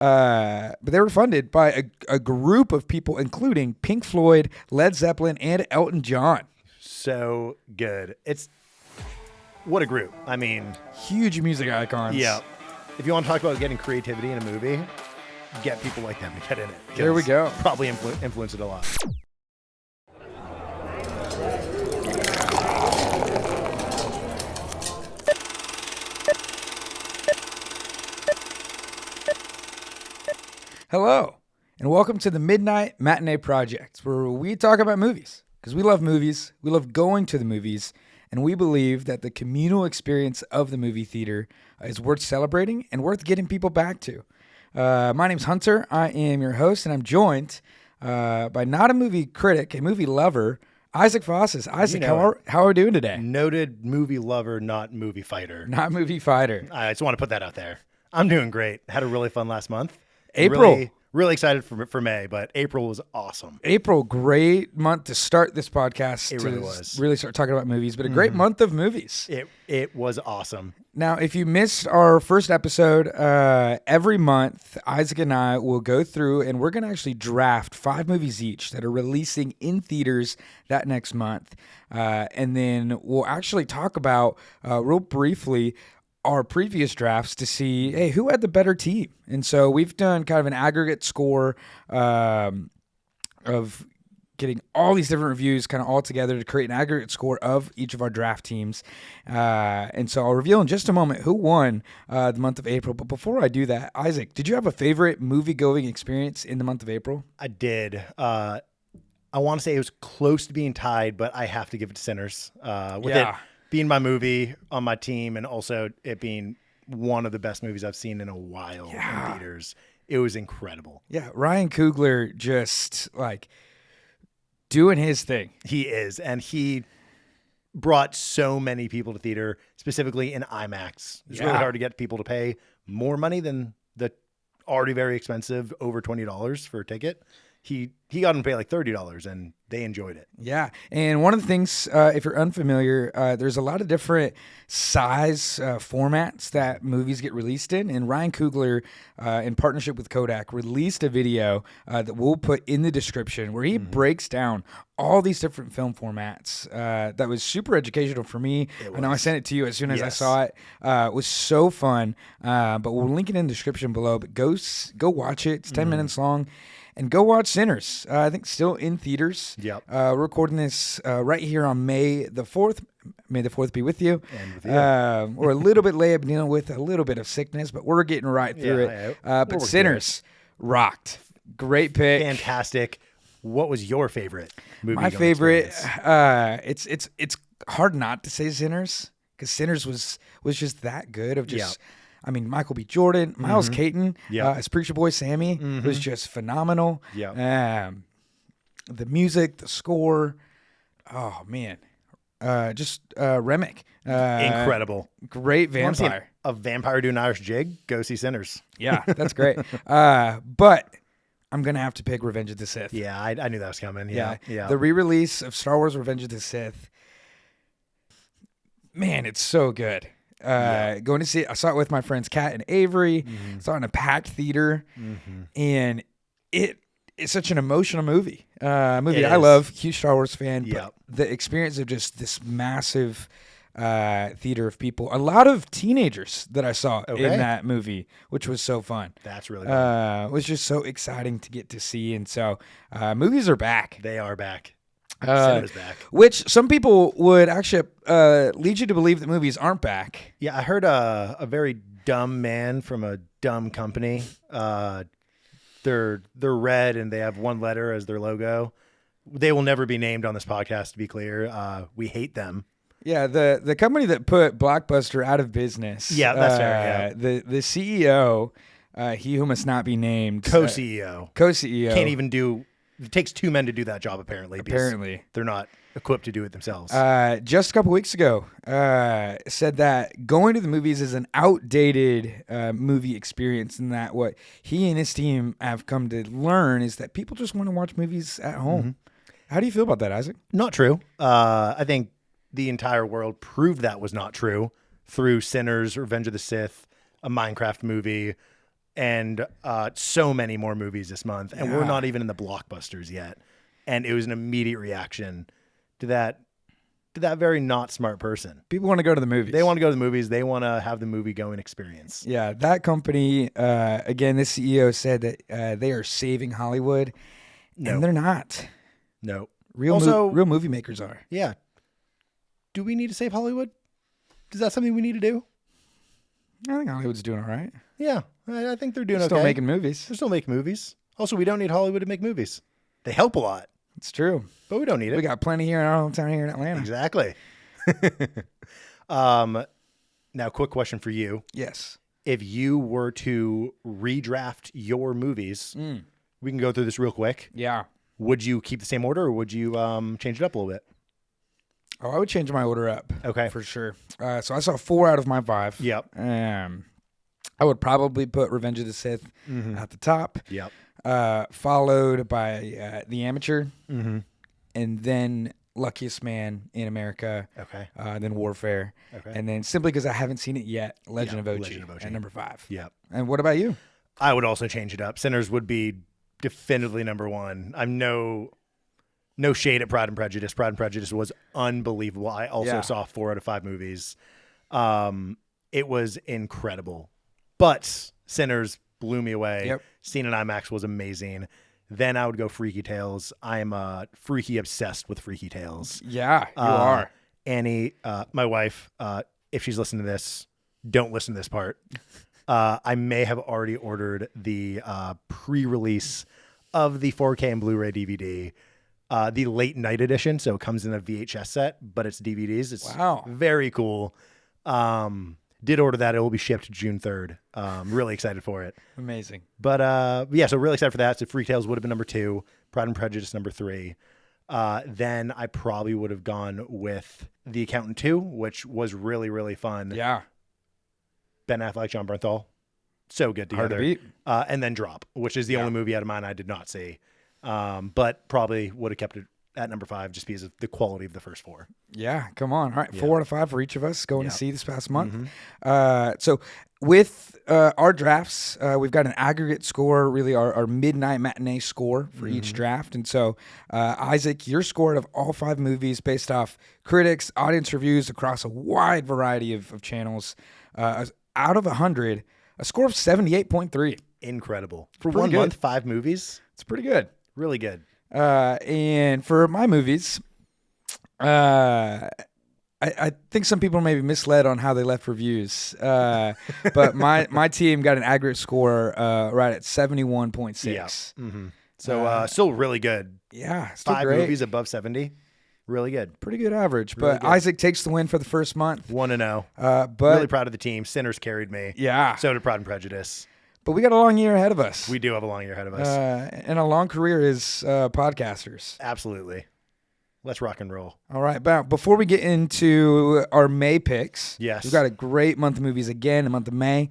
But they were funded by a group of people, including Pink Floyd, Led Zeppelin, and Elton John. So good. What a group. I mean, huge music icons. Yeah. If you want to talk about getting creativity in a movie, get people like them to get in it. There we go. Probably influence it a lot. Hello, and welcome to the Midnight Matinee Project, where we talk about movies, because we love movies, we love going to the movies, and we believe that the communal experience of the movie theater is worth celebrating and worth getting people back to. My name's Hunter, I am your host, and I'm joined by not a movie critic, a movie lover, Isaac Fosses. Isaac, how are we doing today? Noted movie lover, not movie fighter. Not movie fighter. I just want to put that out there. I'm doing great. Had a really fun last month. April. Really excited for May, but April was awesome. April, great month to start this podcast. It really was. Really start talking about movies, but a great month of movies. It was awesome. Now, if you missed our first episode, every month, Isaac and I will go through and we're going to actually draft 5 movies each that are releasing in theaters that next month. And then we'll actually talk about, real briefly, our previous drafts to see, hey, who had the better team? And so we've done kind of an aggregate score of getting all these different reviews kind of all together to create an aggregate score of each of our draft teams. And so I'll reveal in just a moment who won the month of April. But before I do that, Isaac, did you have a favorite movie-going experience in the month of April? I did. I want to say it was close to being tied, but I have to give it to Sinners. It being my movie on my team and also it being one of the best movies I've seen in a while in theaters. It was incredible. Yeah, Ryan Coogler just like doing his thing. He is, and he brought so many people to theater, specifically in IMAX. It's really hard to get people to pay more money than the already very expensive over $20 for a ticket. He got them to pay like $30, and they enjoyed it. Yeah, and one of the things, if you're unfamiliar, there's a lot of different size formats that movies get released in, and Ryan Coogler, in partnership with Kodak, released a video that we'll put in the description where he breaks down all these different film formats. That was super educational for me. I know I sent it to you as soon as I saw it. It was so fun, but we'll link it in the description below. But go watch it. It's 10 minutes long. And go watch Sinners. I think still in theaters. Yep. We're recording this right here on May the 4th. May the 4th be with you. And with you. We're a little bit late, dealing with a little bit of sickness, but we're getting right through it. But Sinners rocked. Great pick. Fantastic. What was your favorite movie? My favorite, it's hard not to say Sinners, because Sinners was just that good of just... I mean, Michael B. Jordan, Miles Caton, as Preacher Boy Sammy was just phenomenal. Yeah. The music, the score, oh man, Remick, incredible, great vampire. A vampire doing Irish jig? Go see Sinners. Yeah, that's great. But I'm gonna have to pick Revenge of the Sith. Yeah, I knew that was coming. Yeah. The re-release of Star Wars: Revenge of the Sith. Man, it's so good. Going to see it, I saw it with my friends Kat and Avery. Saw it in a packed theater, and it's such an emotional movie. I love, huge Star Wars fan. But the experience of just this massive theater of people, a lot of teenagers that I saw in that movie, which was so fun. That's really cool. It was just so exciting to get to see, and so movies are back. They are back. Cinema's back. Which some people would actually lead you to believe that movies aren't back. Yeah, I heard a very dumb man from a dumb company. They're red and they have one letter as their logo. They will never be named on this podcast, to be clear. We hate them. Yeah, the company that put Blockbuster out of business. Yeah, that's fair. Yeah. The CEO, he who must not be named. Co-CEO. Co-CEO. Can't even do... It takes 2 men to do that job, apparently. They're not equipped to do it themselves. Just a couple weeks ago, said that going to the movies is an outdated movie experience, and that what he and his team have come to learn is that people just want to watch movies at home. How do you feel about that, Isaac? Not true. I think the entire world proved that was not true through Sinners, Revenge of the Sith, a Minecraft movie, and so many more movies this month, and we're not even in the blockbusters yet. And it was an immediate reaction to that very not smart person. People want to go to the movies. They want to go to the movies. They want to have the movie going experience. Yeah, that company, again, this CEO said that they are saving Hollywood, and they're not. No. Real movie makers are. Yeah. Do we need to save Hollywood? Is that something we need to do? I think Hollywood's doing all right. Yeah, I think they're doing They're okay. still making movies. They're still making movies. Also, we don't need Hollywood to make movies. They help a lot. It's true. But we don't need it. We got plenty here in our hometown here in Atlanta. Exactly. Now, quick question for you. Yes. If you were to redraft your movies, we can go through this real quick. Yeah. Would you keep the same order or would you change it up a little bit? Oh, I would change my order up. Okay. For sure. So I saw 4 out of my 5. Yep. I would probably put Revenge of the Sith at the top. Yep. Followed by The Amateur. Mm-hmm. And then Luckiest Man in America. Okay. Then Warfare. Okay. And then simply because I haven't seen it yet, Legend of OG at number 5. Yep. And what about you? I would also change it up. Sinners would be definitively number 1. I'm no shade at Pride and Prejudice. Pride and Prejudice was unbelievable. I also saw 4 out of 5 movies. It was incredible. But Sinners blew me away. Yep. Seeing it in IMAX was amazing. Then I would go Freaky Tales. I am freaky obsessed with Freaky Tales. Yeah, you are. Annie, my wife, if she's listening to this, don't listen to this part. I may have already ordered the pre-release of the 4K and Blu-ray DVD, the late night edition. So it comes in a VHS set, but it's DVDs. It's very cool. Did order that. It will be shipped June 3rd. Really excited for it. Amazing. But yeah, so really excited for that. So Freak Tales would have been number 2, Pride and Prejudice number 3. Then I probably would have gone with The Accountant 2, which was really, really fun. Yeah. Ben Affleck, John Bernthal. So good together. Hard to beat. And then Drop, which is the only movie out of mine I did not see. But probably would have kept it at number 5 just because of the quality of the first 4. Yeah, come on. All right, 4 out of 5 for each of us going to see this past month. Mm-hmm. So with our drafts, we've got an aggregate score, really our midnight matinee score for each draft. And so, Isaac, your score of all 5 movies based off critics, audience reviews across a wide variety of channels, out of 100, a score of 78.3. Incredible. For Pretty 1 good. month, 5 movies. It's pretty good. Really good. And for my movies, I think some people may be misled on how they left reviews. But my team got an aggregate score right at 71.6. Yeah. Mm-hmm. So still really good. Yeah, still 5 great. movies above 70. Really good. Pretty good average. Really But good. Isaac takes the win for the first month. 1-0. But Really proud of the team. Sinners carried me. yeah, So did Pride and Prejudice. but we got a long year ahead of us. We do have a long year ahead of us. And a long career as podcasters. Absolutely. Let's rock and roll. All right, but before we get into our May picks, Yes. we've got a great month of movies again, the month of May.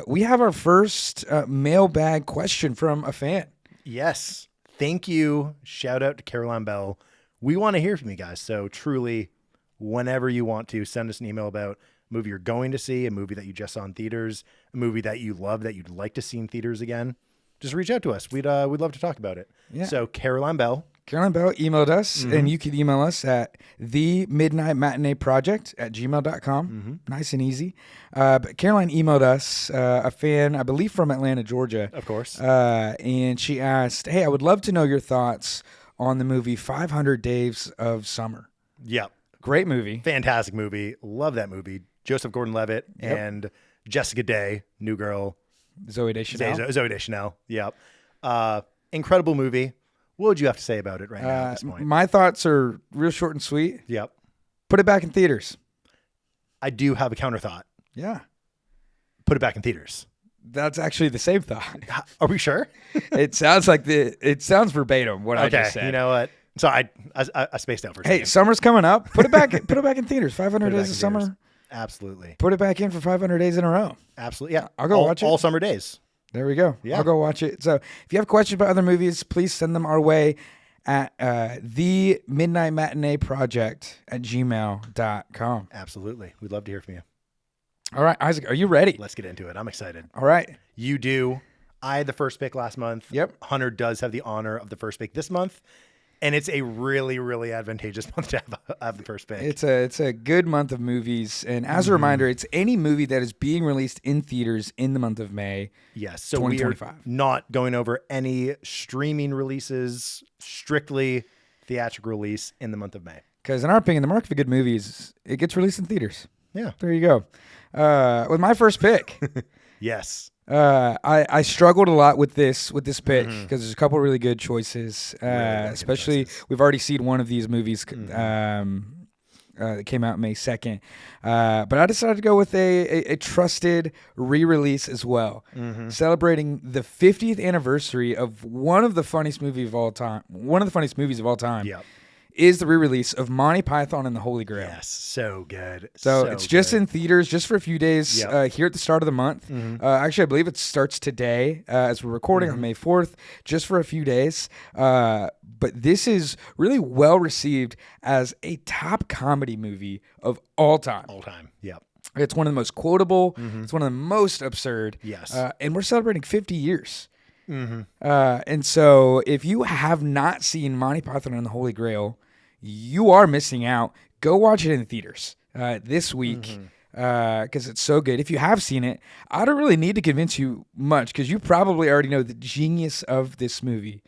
We have our first mailbag question from a fan. Yes. Thank you. Shout out to Caroline Bell. We want to hear from you guys. So truly, whenever you want to, send us an email about a movie you're going to see, a movie that you just saw in theaters, a movie that you love that you'd like to see in theaters again. Just reach out to us. We'd love to talk about it. Yeah. So Caroline Bell. Caroline Bell emailed us, and you can email us at themidnightmatineeproject@gmail.com. Nice and easy. But Caroline emailed us, a fan, I believe from Atlanta, Georgia. Of course. And she asked, hey, I would love to know your thoughts on the movie 500 Days of Summer. Yep. Great movie. Fantastic movie. Love that movie. Joseph Gordon-Levitt and Jessica Day, new girl. Zoe Deschanel. Zoe Deschanel. Yep. Incredible movie. What would you have to say about it right now at this point? My thoughts are real short and sweet. Yep. Put it back in theaters. I do have a counter thought. Yeah. Put it back in theaters. That's actually the same thought. Are we sure? It sounds verbatim what I just said. You know what? So I spaced out for a Hey, second. summer's coming up. Put it back. Put it back in theaters. 500 Put it Days back of in Summer. theaters. Absolutely. Put it back in for 500 days in a row. Absolutely. Yeah. I'll go watch it. All summer days. There we go. Yeah. I'll go watch it. So if you have questions about other movies, please send them our way at themidnightmatineeproject@gmail.com. Absolutely. We'd love to hear from you. All right, Isaac, are you ready? Let's get into it. I'm excited. All right. You do. I had the first pick last month. Yep. Hunter does have the honor of the first pick this month. And it's a really, really advantageous month to have the first pick. It's a good month of movies. And as a reminder, it's any movie that is being released in theaters in the month of May. Yes. So we are not going over any streaming releases, strictly theatrical release in the month of May. Because in our opinion, the mark for good movies, it gets released in theaters. Yeah. There you go. With my first pick. Yes. I struggled a lot with this pick because there's a couple really good choices. Especially we've already seen one of these movies that came out May 2nd. But I decided to go with a trusted re-release as well, celebrating the 50th anniversary of one of the funniest movies of all time. Yep. Is the re-release of Monty Python and the Holy Grail. Yes, so good. So it's just in theaters just for a few days here at the start of the month. Actually, I believe it starts today as we're recording on May 4th, just for a few days. But this is really well received as a top comedy movie of all time. All time, yep. It's one of the most quotable. It's one of the most absurd. Yes. And we're celebrating 50 years. And so if you have not seen Monty Python and the Holy Grail, you are missing out. Go watch it in theaters this week because it's so good. If you have seen it, I don't really need to convince you much because you probably already know the genius of this movie.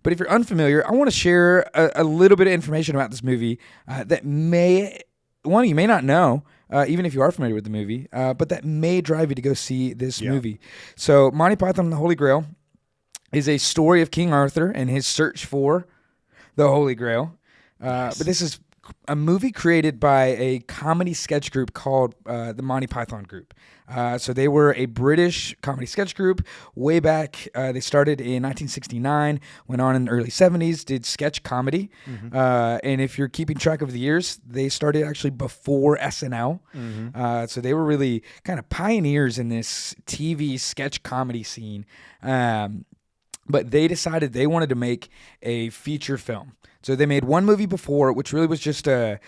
But if you're unfamiliar, I want to share a little bit of information about this movie that you may not know, even if you are familiar with the movie, but that may drive you to go see this movie. So Monty Python and the Holy Grail is a story of King Arthur and his search for the Holy Grail. But this is a movie created by a comedy sketch group called the Monty Python Group. So they were a British comedy sketch group way back. They started in 1969, went on in the early 70s, did sketch comedy. And if you're keeping track of the years, they started actually before SNL. So they were really kind of pioneers in this TV sketch comedy scene. But they decided they wanted to make a feature film. So they made one movie before, which really was just a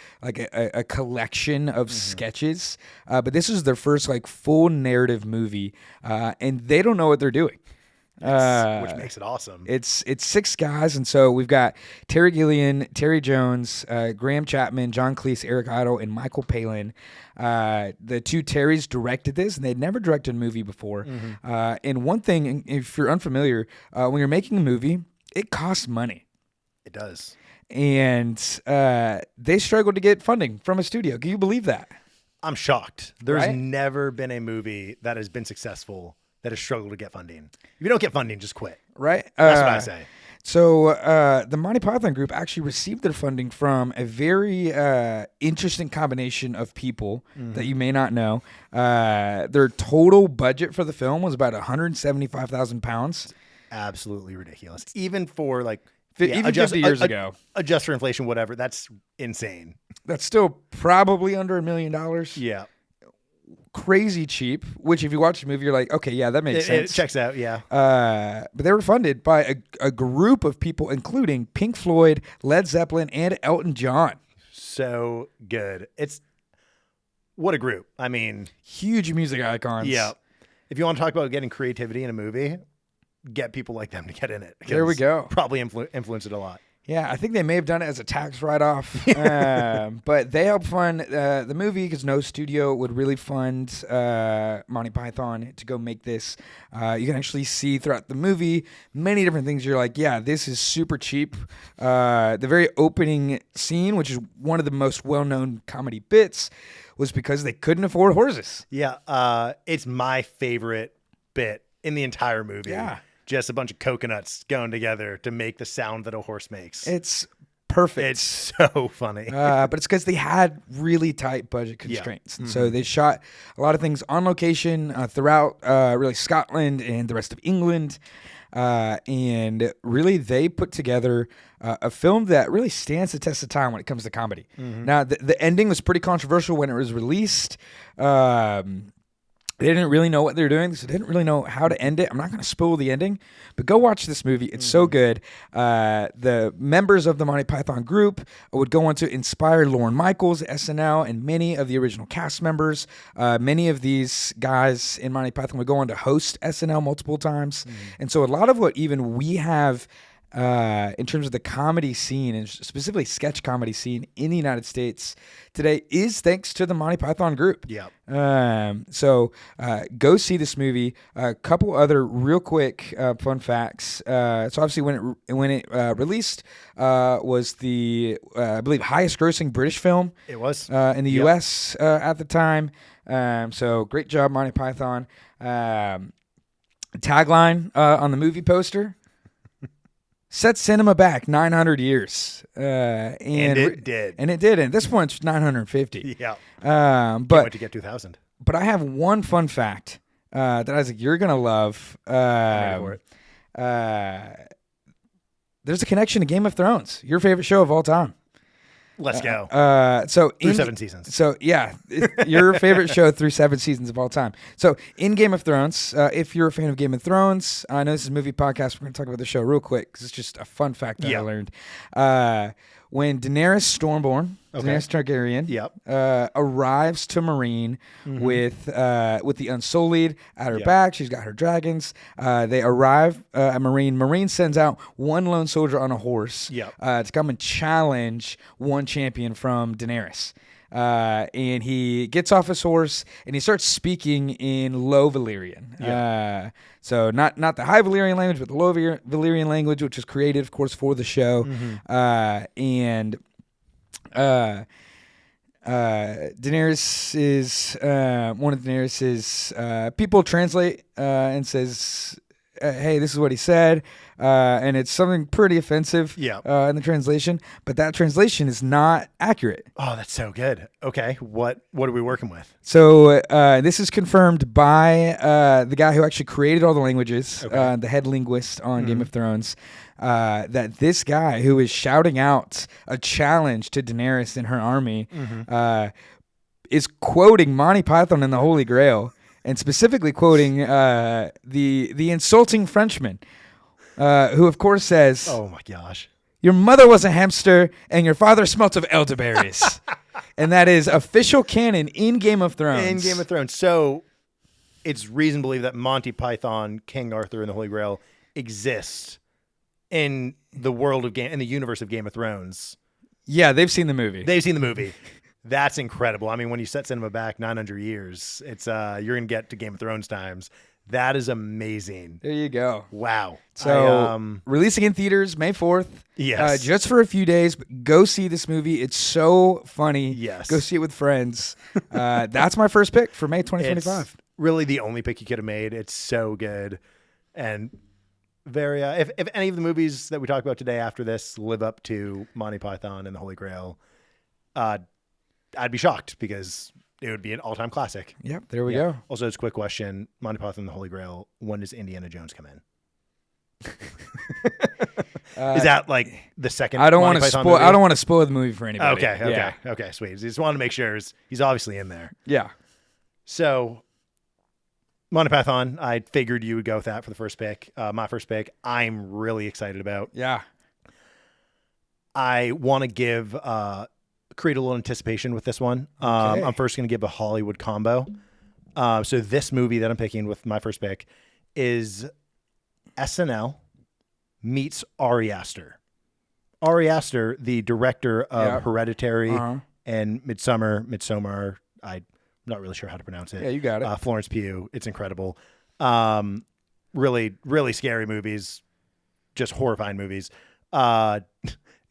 collection of sketches. But this is their first full narrative movie, and they don't know what they're doing. Which makes it awesome. It's 6 guys, and so we've got Terry Gilliam, Terry Jones, Graham Chapman, John Cleese, Eric Idle, and Michael Palin. The 2 Terrys directed this, and they'd never directed a movie before. And one thing, if you're unfamiliar, when you're making a movie, it costs money. It does. And they struggled to get funding from a studio. Can you believe that? I'm shocked. There's never been a movie that has been successful that has struggled to get funding. If you don't get funding, just quit. Right? That's what I say. So the Monty Python Group actually received their funding from a very interesting combination of people that you may not know. Their total budget for the film was about £175,000. Absolutely ridiculous. Even for even 50 years ago. Adjust for inflation, whatever. That's insane. That's still probably under $1 million. Yeah. Crazy cheap, which if you watch the movie, you're like, okay, yeah, that makes sense. It checks out, yeah. But they were funded by a group of people, including Pink Floyd, Led Zeppelin, and Elton John. So good. What a group. I mean, huge music icons. Yeah. If you want to talk about getting creativity in a movie, get people like them to get in it. There we go. Probably influence it a lot. Yeah, I think they may have done it as a tax write-off, but they helped fund the movie because no studio would really fund Monty Python to go make this. You can actually see throughout the movie many different things. You're like, yeah, this is super cheap. The very opening scene, which is one of the most well-known comedy bits, was because they couldn't afford horses. Yeah, it's my favorite bit in the entire movie. Yeah. Just a bunch of coconuts going together to make the sound that a horse makes. It's perfect. It's so funny. But it's because they had really tight budget constraints. And so they shot a lot of things on location throughout really Scotland and the rest of England. And really they put together a film that really stands the test of time when it comes to comedy. Now, the ending was pretty controversial when it was released. They didn't really know what they were doing, so they didn't really know how to end it. I'm not going to spoil the ending, but go watch this movie. It's so good. The members of the Monty Python group would go on to inspire Lorne Michaels, SNL, and many of the original cast members. Many of these guys in Monty Python would go on to host SNL multiple times. And so a lot of what even we have in terms of the comedy scene, and specifically sketch comedy scene in the United States today, is thanks to the Monty Python group. Yeah. So go see this movie. A couple other real quick fun facts. So obviously when it released, was the I believe highest grossing British film. It was in the U.S. At the time. So great job, Monty Python. Tagline on the movie poster: set cinema back 900 years. And it did. And it did. And at this point, it's 950. Yeah. But wait to get 2000. But I have one fun fact that Isaac, you're going to love. I'm ready for it. There's a connection to Game of Thrones, your favorite show of all time. Let's go. So through 7 seasons. So yeah, your favorite show through 7 seasons of all time. So in Game of Thrones, if you're a fan of Game of Thrones, I know this is a movie podcast. We're going to talk about the show real quick because it's just a fun fact that I learned. When Daenerys Stormborn, Daenerys Targaryen, arrives to Meereen with the Unsullied at her back, she's got her dragons. They arrive at Meereen. Meereen sends out one lone soldier on a horse to come and challenge one champion from Daenerys. And he gets off his horse and he starts speaking in Low Valyrian. So not the High Valyrian language, but the Low Valyrian language, which was created, of course, for the show. And Daenerys is one of Daenerys's people translate and says, hey, this is what he said, and it's something pretty offensive in the translation, but that translation is not accurate. Oh, that's so good. Okay, what are we working with? So this is confirmed by the guy who actually created all the languages, the head linguist on Game of Thrones, that this guy who is shouting out a challenge to Daenerys and her army is quoting Monty Python and the Holy Grail, and specifically quoting the insulting Frenchman, who of course says, "Oh my gosh, your mother was a hamster and your father smelt of elderberries." And that is official canon in Game of Thrones. In Game of Thrones. So it's reason to believe that Monty Python, King Arthur, and the Holy Grail exist in the world of in the universe of Game of Thrones. Yeah, they've seen the movie. That's incredible. I mean, when you set cinema back 900 years, it's you're gonna get to Game of Thrones times. That is amazing. There you go. Wow. So releasing in theaters May 4th. Yes. Just for a few days, but go see this movie. It's so funny. Yes. Go see it with friends. That's my first pick for May 2025. It's really the only pick you could have made. It's so good. And very if any of the movies that we talk about today after this live up to Monty Python and the Holy Grail, I'd be shocked because it would be an all-time classic. Yep, there we go. Also, just a quick question: Monty Python and the Holy Grail. When does Indiana Jones come in? Is that like the second? I don't want to spoil. I don't want to spoil the movie for anybody. Okay, sweet. Just wanted to make sure he's obviously in there. Yeah. So, Monty Python. I figured you would go with that for the first pick. My first pick. I'm really excited about. Yeah. I want to create a little anticipation with this one. Okay. I'm first going to give a Hollywood combo. So this movie that I'm picking with my first pick is SNL meets Ari Aster. Ari Aster, the director of Hereditary and Midsommar. I'm not really sure how to pronounce it. Yeah, you got it. Florence Pugh. It's incredible. Really, really scary movies. Just horrifying movies.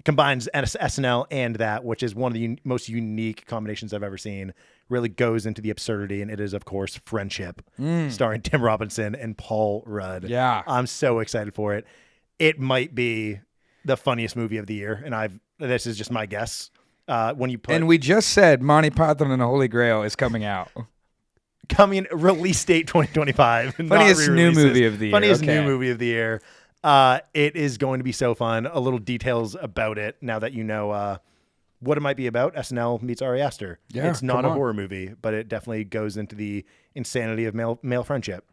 Combines SNL and that, which is one of the most unique combinations I've ever seen. Really goes into the absurdity, and it is, of course, Friendship, starring Tim Robinson and Paul Rudd. Yeah. I'm so excited for it. It might be the funniest movie of the year, and this is just my guess. When you put, and we just said Monty Python and the Holy Grail is coming out. Release date 2025. Funniest new movie of the year. Funniest new movie of the year. It is going to be so fun. A little details about it now that you know what it might be about, SNL meets Ari Aster. Yeah, it's not come a on. horror movie, but it definitely goes into the insanity of male friendship.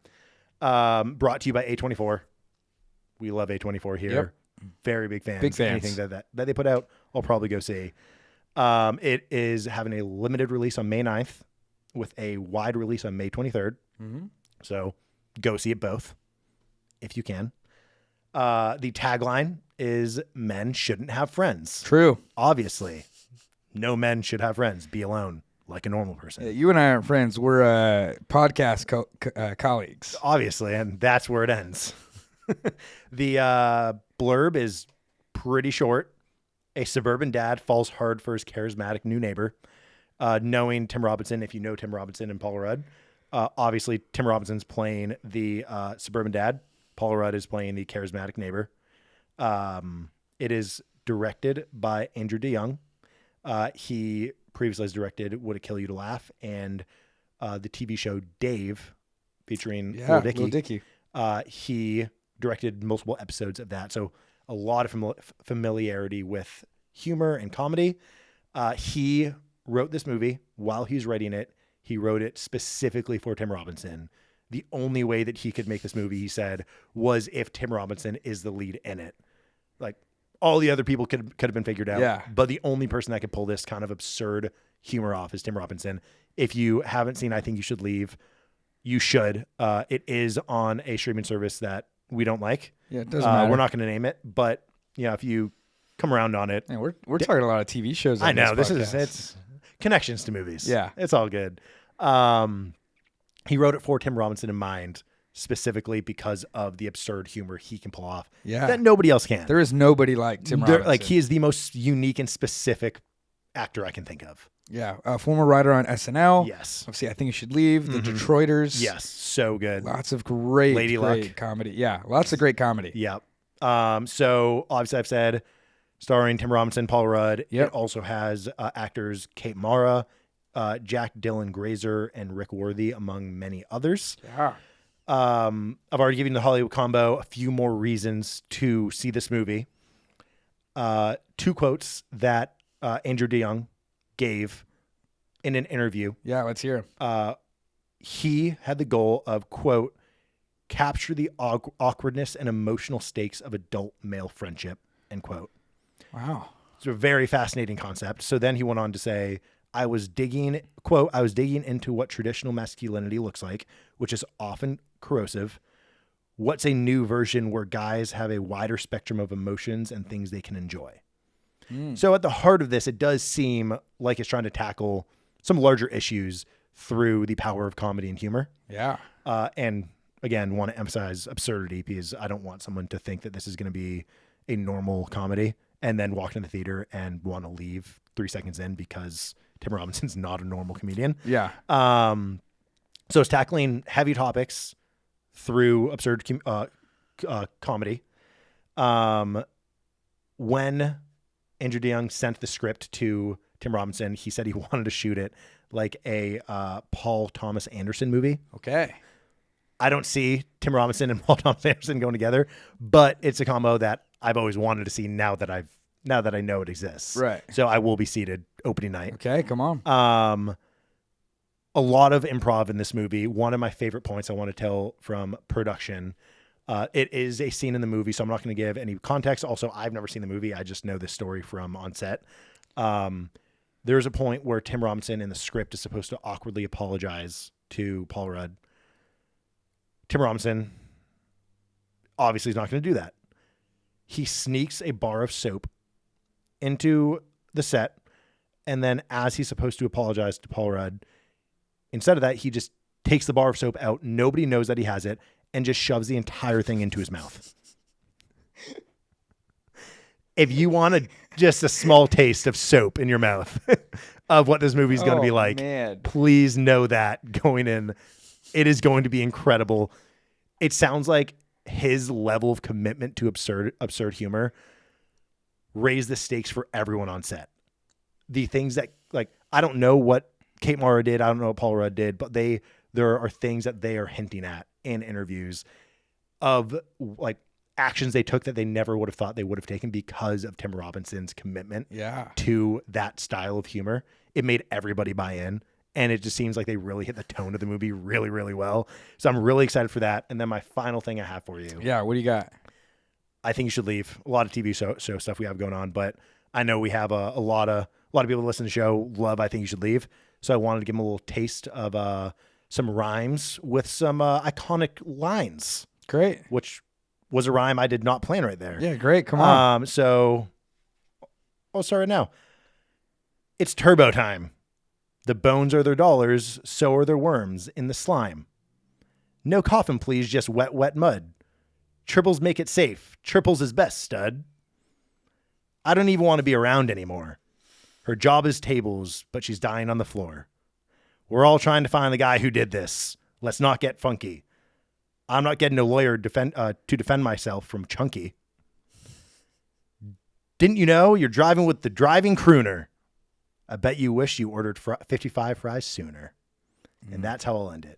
Brought to you by A24. We love A24 here. Yep. Very big fans. Big fans. Anything that they put out, I'll probably go see. It is having a limited release on May 9th with a wide release on May 23rd. Mm-hmm. So go see it both if you can. The tagline is men shouldn't have friends. True. Obviously, no men should have friends. Be alone like a normal person. Yeah, you and I aren't friends. We're podcast colleagues. Obviously, and that's where it ends. The blurb is pretty short. A suburban dad falls hard for his charismatic new neighbor. Knowing Tim Robinson, if you know Tim Robinson and Paul Rudd, obviously Tim Robinson's playing the suburban dad. Paul Rudd is playing the charismatic neighbor. It is directed by Andrew DeYoung. He previously has directed Would It Kill You to Laugh and the TV show Dave featuring Lil Dicky. He directed multiple episodes of that. So a lot of familiarity with humor and comedy. He wrote this movie while he's writing it. He wrote it specifically for Tim Robinson. The only way that he could make this movie, he said, was if Tim Robinson is the lead in it. Like all the other people could have been figured out. Yeah. But the only person that could pull this kind of absurd humor off is Tim Robinson. If you haven't seen I Think You Should Leave, you should. It is on a streaming service that we don't like. Yeah, it doesn't matter. We're not going to name it, but yeah, if you come around on it. Yeah, we're talking a lot of TV shows. I know this is it's connections to movies. Yeah, it's all good. He wrote it for Tim Robinson in mind, specifically because of the absurd humor he can pull off. Yeah, that nobody else can. There is nobody like Tim Robinson. Like he is the most unique and specific actor I can think of. Yeah, a former writer on SNL. Yes. Obviously, I Think You Should Leave. The Detroiters. Yes, so good. Lots of great Luck comedy. Yeah, lots of great comedy. Yeah. So obviously I've said starring Tim Robinson, Paul Rudd. Yep. It also has actors Kate Mara, Jack Dylan Grazer, and Rick Worthy, among many others. Yeah. I've already given the Hollywood combo a few more reasons to see this movie. Two quotes that Andrew DeYoung gave in an interview. Yeah, let's hear him. He had the goal of, quote, capture the awkwardness and emotional stakes of adult male friendship, end quote. Wow. It's a very fascinating concept. So then he went on to say, I was digging into what traditional masculinity looks like, which is often corrosive. What's a new version where guys have a wider spectrum of emotions and things they can enjoy? So at the heart of this, it does seem like it's trying to tackle some larger issues through the power of comedy and humor. Yeah. And again, want to emphasize absurdity because I don't want someone to think that this is going to be a normal comedy and then walk into the theater and want to leave 3 seconds in because Tim Robinson's not a normal comedian. Yeah. So it's tackling heavy topics through absurd comedy. When Andrew DeYoung sent the script to Tim Robinson, he said he wanted to shoot it like a Paul Thomas Anderson movie. Okay. I don't see Tim Robinson and Paul Thomas Anderson going together, but it's a combo that I've always wanted to see now that I know it exists. Right. So I will be seated opening night. Okay, come on. A lot of improv in this movie. One of my favorite points I want to tell from production. It is a scene in the movie, so I'm not going to give any context. Also, I've never seen the movie. I just know this story from on set. There's a point where Tim Robinson in the script is supposed to awkwardly apologize to Paul Rudd. Tim Robinson obviously is not going to do that. He sneaks a bar of soap into the set, and then as he's supposed to apologize to Paul Rudd, instead of that, he just takes the bar of soap out. Nobody knows that he has it, and just shoves the entire thing into his mouth. If you want just a small taste of soap in your mouth of what this movie's going to be like, please know that going in, it is going to be incredible. It sounds like his level of commitment to absurd humor raised the stakes for everyone on set. The things that, like, I don't know what Kate Mara did, I don't know what Paul Rudd did, but there are things that they are hinting at in interviews of, like, actions they took that they never would have thought they would have taken because of Tim Robinson's commitment to that style of humor. It made everybody buy in. And it just seems like they really hit the tone of the movie really, really well. So I'm really excited for that. And then my final thing I have for you. Yeah, what do you got? I think you should leave. A lot of TV show stuff we have going on, but I know we have a lot of people who listen to the show love I Think You Should Leave. So I wanted to give them a little taste of some rhymes with some iconic lines. Great. Which was a rhyme I did not plan right there. Yeah, great. Come on. So I'll start right now. It's turbo time. The bones are their dollars, so are their worms in the slime. No coffin, please, just wet, wet mud. Triples make it safe. Triples is best, stud. I don't even want to be around anymore. Her job is tables, but she's dying on the floor. We're all trying to find the guy who did this. Let's not get funky. I'm not getting a lawyer to defend myself from Chunky. Didn't you know you're driving with the driving crooner? I bet you wish you ordered 55 fries sooner. And that's how I'll end it.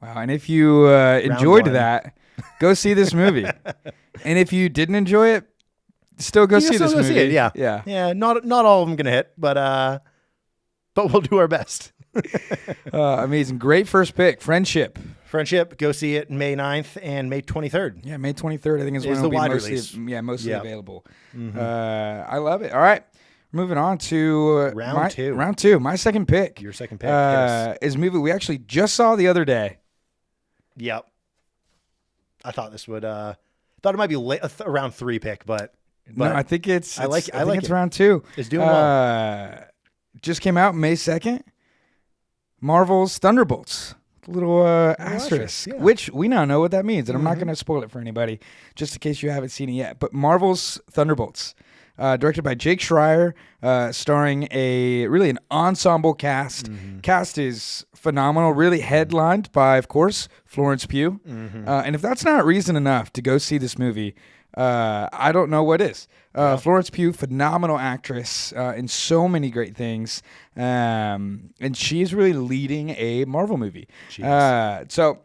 Wow. And if you enjoyed that, go see this movie. And if you didn't enjoy it, still go see this movie. See it, yeah. Yeah. Not all of them going to hit, but we'll do our best. Amazing. Great first pick. Friendship. Go see it May 9th and May 23rd. Yeah, May 23rd, I think is when it'll be mostly available. Mm-hmm. I love it. All right. Moving on to round two. Round two. My second pick. Your second pick is a movie we actually just saw the other day. Yep. I thought this would. Thought it might be a round 3 pick, but no, I think it's. I think it's round 2. It's doing well. Just came out May 2nd. Marvel's Thunderbolts. A little asterisk, which we now know what that means, and I'm not going to spoil it for anybody, just in case you haven't seen it yet. But Marvel's Thunderbolts. Directed by Jake Schreier, starring an ensemble cast. Cast is phenomenal, really headlined by, of course, Florence Pugh. And if that's not reason enough to go see this movie, I don't know what is. Florence Pugh, phenomenal actress in so many great things. And she's really leading a Marvel movie. So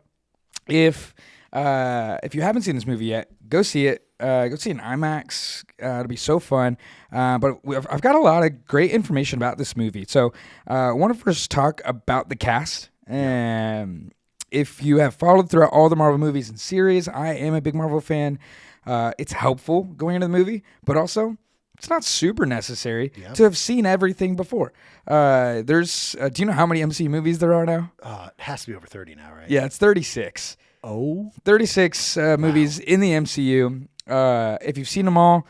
if you haven't seen this movie yet, go see it. Go see it in IMAX. It'll be so fun. But I've got a lot of great information about this movie. So I want to first talk about the cast. If you have followed throughout all the Marvel movies and series, I am a big Marvel fan. It's helpful going into the movie, but also it's not super necessary to have seen everything before. Do you know how many MCU movies there are now? It has to be over 30 now, right? Yeah, it's 36. 36 movies in the MCU. If you've seen them all,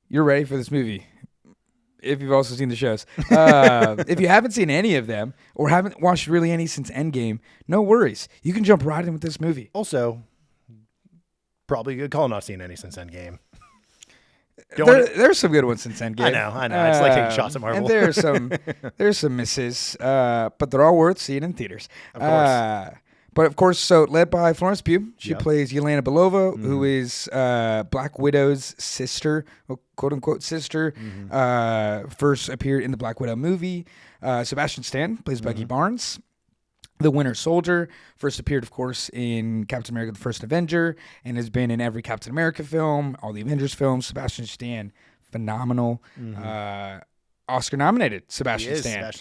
you're ready for this movie. If you've also seen the shows. If you haven't seen any of them or haven't watched really any since Endgame, no worries. You can jump right in with this movie. Also, probably a good call not seeing any since Endgame. There's some good ones since Endgame. I know. It's like taking shots at Marvel. And there's some misses, but they're all worth seeing in theaters. Of course. But of course, so led by Florence Pugh, she plays Yelena Belova, who is Black Widow's sister, quote unquote sister. First appeared in the Black Widow movie. Sebastian Stan plays Bucky Barnes. The Winter Soldier first appeared, of course, in Captain America: The First Avenger, and has been in every Captain America film, all the Avengers films. Sebastian Stan, phenomenal, Oscar-nominated. Sebastian Stan.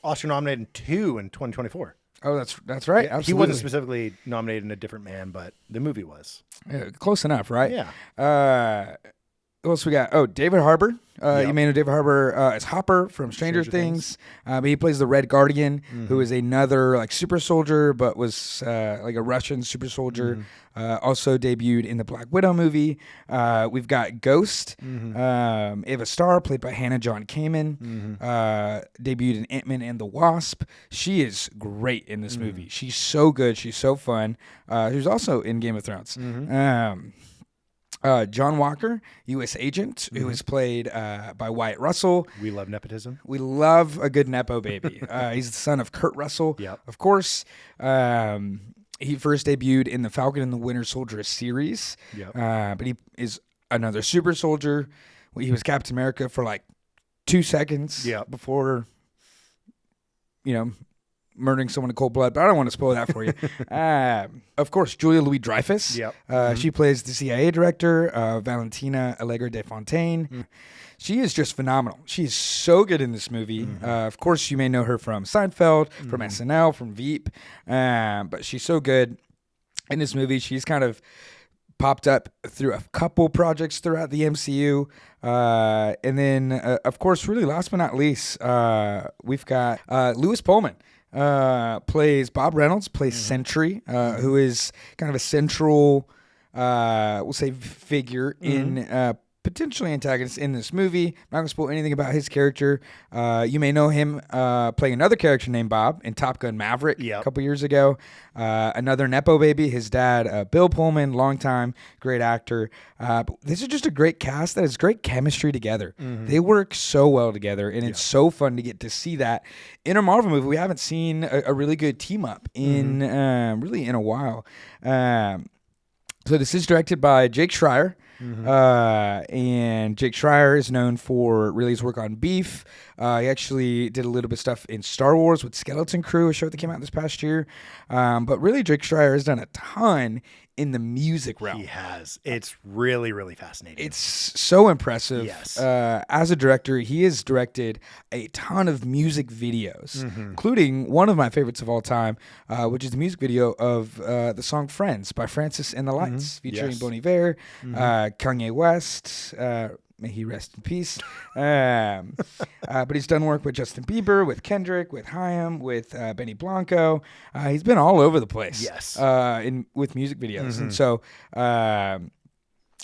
Oscar-nominated 2 in 2024. Oh, that's right. Yeah, he wasn't specifically nominated in A Different Man, but the movie was. Yeah, close enough, right? Yeah. What else we got? Oh, David Harbour. You may know David Harbour as Hopper from Stranger Things. He plays the Red Guardian, who is another super soldier, but was like a Russian super soldier. Also debuted in the Black Widow movie. We've got Ghost. Ava Starr, played by Hannah John Kamen. Debuted in Ant-Man and the Wasp. She is great in this movie. She's so good. She's so fun. She was also in Game of Thrones. John Walker, U.S. agent, who is played by Wyatt Russell. We love nepotism. We love a good Nepo baby. He's the son of Kurt Russell, of course. He first debuted in the Falcon and the Winter Soldier series, but he is another super soldier. He was Captain America for 2 seconds before, murdering someone in cold blood, but I don't want to spoil that for you. Of course, Julia Louis-Dreyfus. Yep. She plays the CIA director, Valentina Allegra de Fontaine. She is just phenomenal. She is so good in this movie. Of course, you may know her from Seinfeld, from SNL, from Veep, but she's so good in this movie. She's kind of popped up through a couple projects throughout the MCU. And then, of course, really last but not least, we've got Louis Pullman. Plays Bob Reynolds, plays Sentry, who is kind of a central, we'll say, figure in potentially antagonist in this movie. I'm not going to spoil anything about his character. You may know him playing another character named Bob in Top Gun Maverick a couple years ago. Another Nepo baby, his dad, Bill Pullman, longtime great actor. But this is just a great cast that has great chemistry together. They work so well together, and it's so fun to get to see that in a Marvel movie. We haven't seen a really good team up in really in a while. So this is directed by Jake Schreier. And Jake Schreier is known for really his work on Beef. He actually did a little bit of stuff in Star Wars with Skeleton Crew, a show that came out this past year. But really, Jake Schreier has done a ton in the music realm. He has. It's really, really fascinating. It's so impressive. Yes. As a director, he has directed a ton of music videos, including one of my favorites of all time, which is the music video of the song Friends by Francis and the Lights, featuring Bon Iver, Kanye West, may he rest in peace. But he's done work with Justin Bieber, with Kendrick, with Haim, with Benny Blanco. He's been all over the place. Yes. With music videos. And so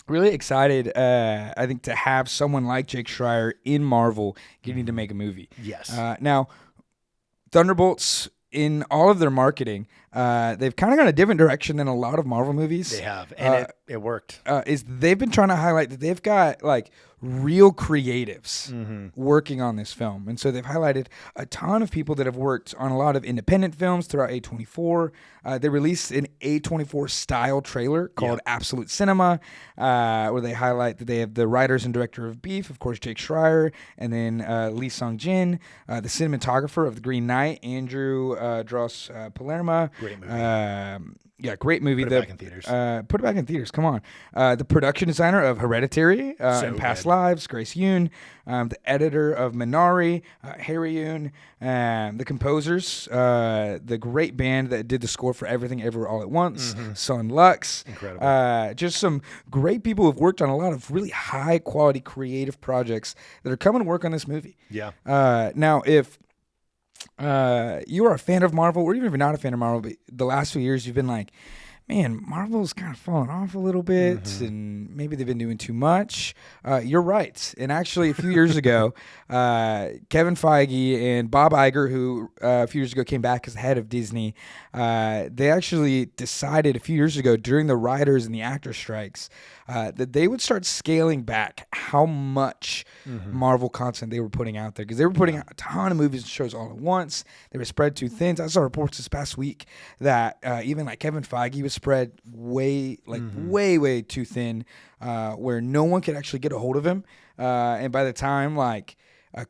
really excited, I think, to have someone like Jake Schreier in Marvel getting to make a movie. Yes. Now, Thunderbolts, in all of their marketing, they've kind of gone a different direction than a lot of Marvel movies. They have, and it worked. Is they've been trying to highlight that they've got like real creatives working on this film, and so they've highlighted a ton of people that have worked on a lot of independent films throughout A24. They released an A24 style trailer called Absolute Cinema, where they highlight that they have the writers and director of Beef, of course, Jake Schreier, and then Lee Sung-jin, the cinematographer of The Green Knight, Andrew Dross Palermo. Great movie. Great movie. Put it back in theaters. Put it back in theaters. Come on. The production designer of Hereditary and Past Lives, Grace Yoon. The editor of Minari, Harry Yoon. The composers, the great band that did the score for Everything Everywhere All at Once, Son Lux. Incredible. Just some great people who've worked on a lot of really high quality creative projects that are coming to work on this movie. Yeah. Now, if you are a fan of Marvel, or even if you're not a fan of Marvel, but the last few years you've been like, man, Marvel's kind of fallen off a little bit, and maybe they've been doing too much. You're right. And actually, a few years ago, Kevin Feige and Bob Iger, who a few years ago came back as the head of Disney, they actually decided a few years ago during the writers and the actor strikes that they would start scaling back how much Marvel content they were putting out there, because they were putting out a ton of movies and shows all at once. They were spread too thin. I saw reports this past week that even like Kevin Feige was spread way too thin, where no one could actually get a hold of him. And by the time like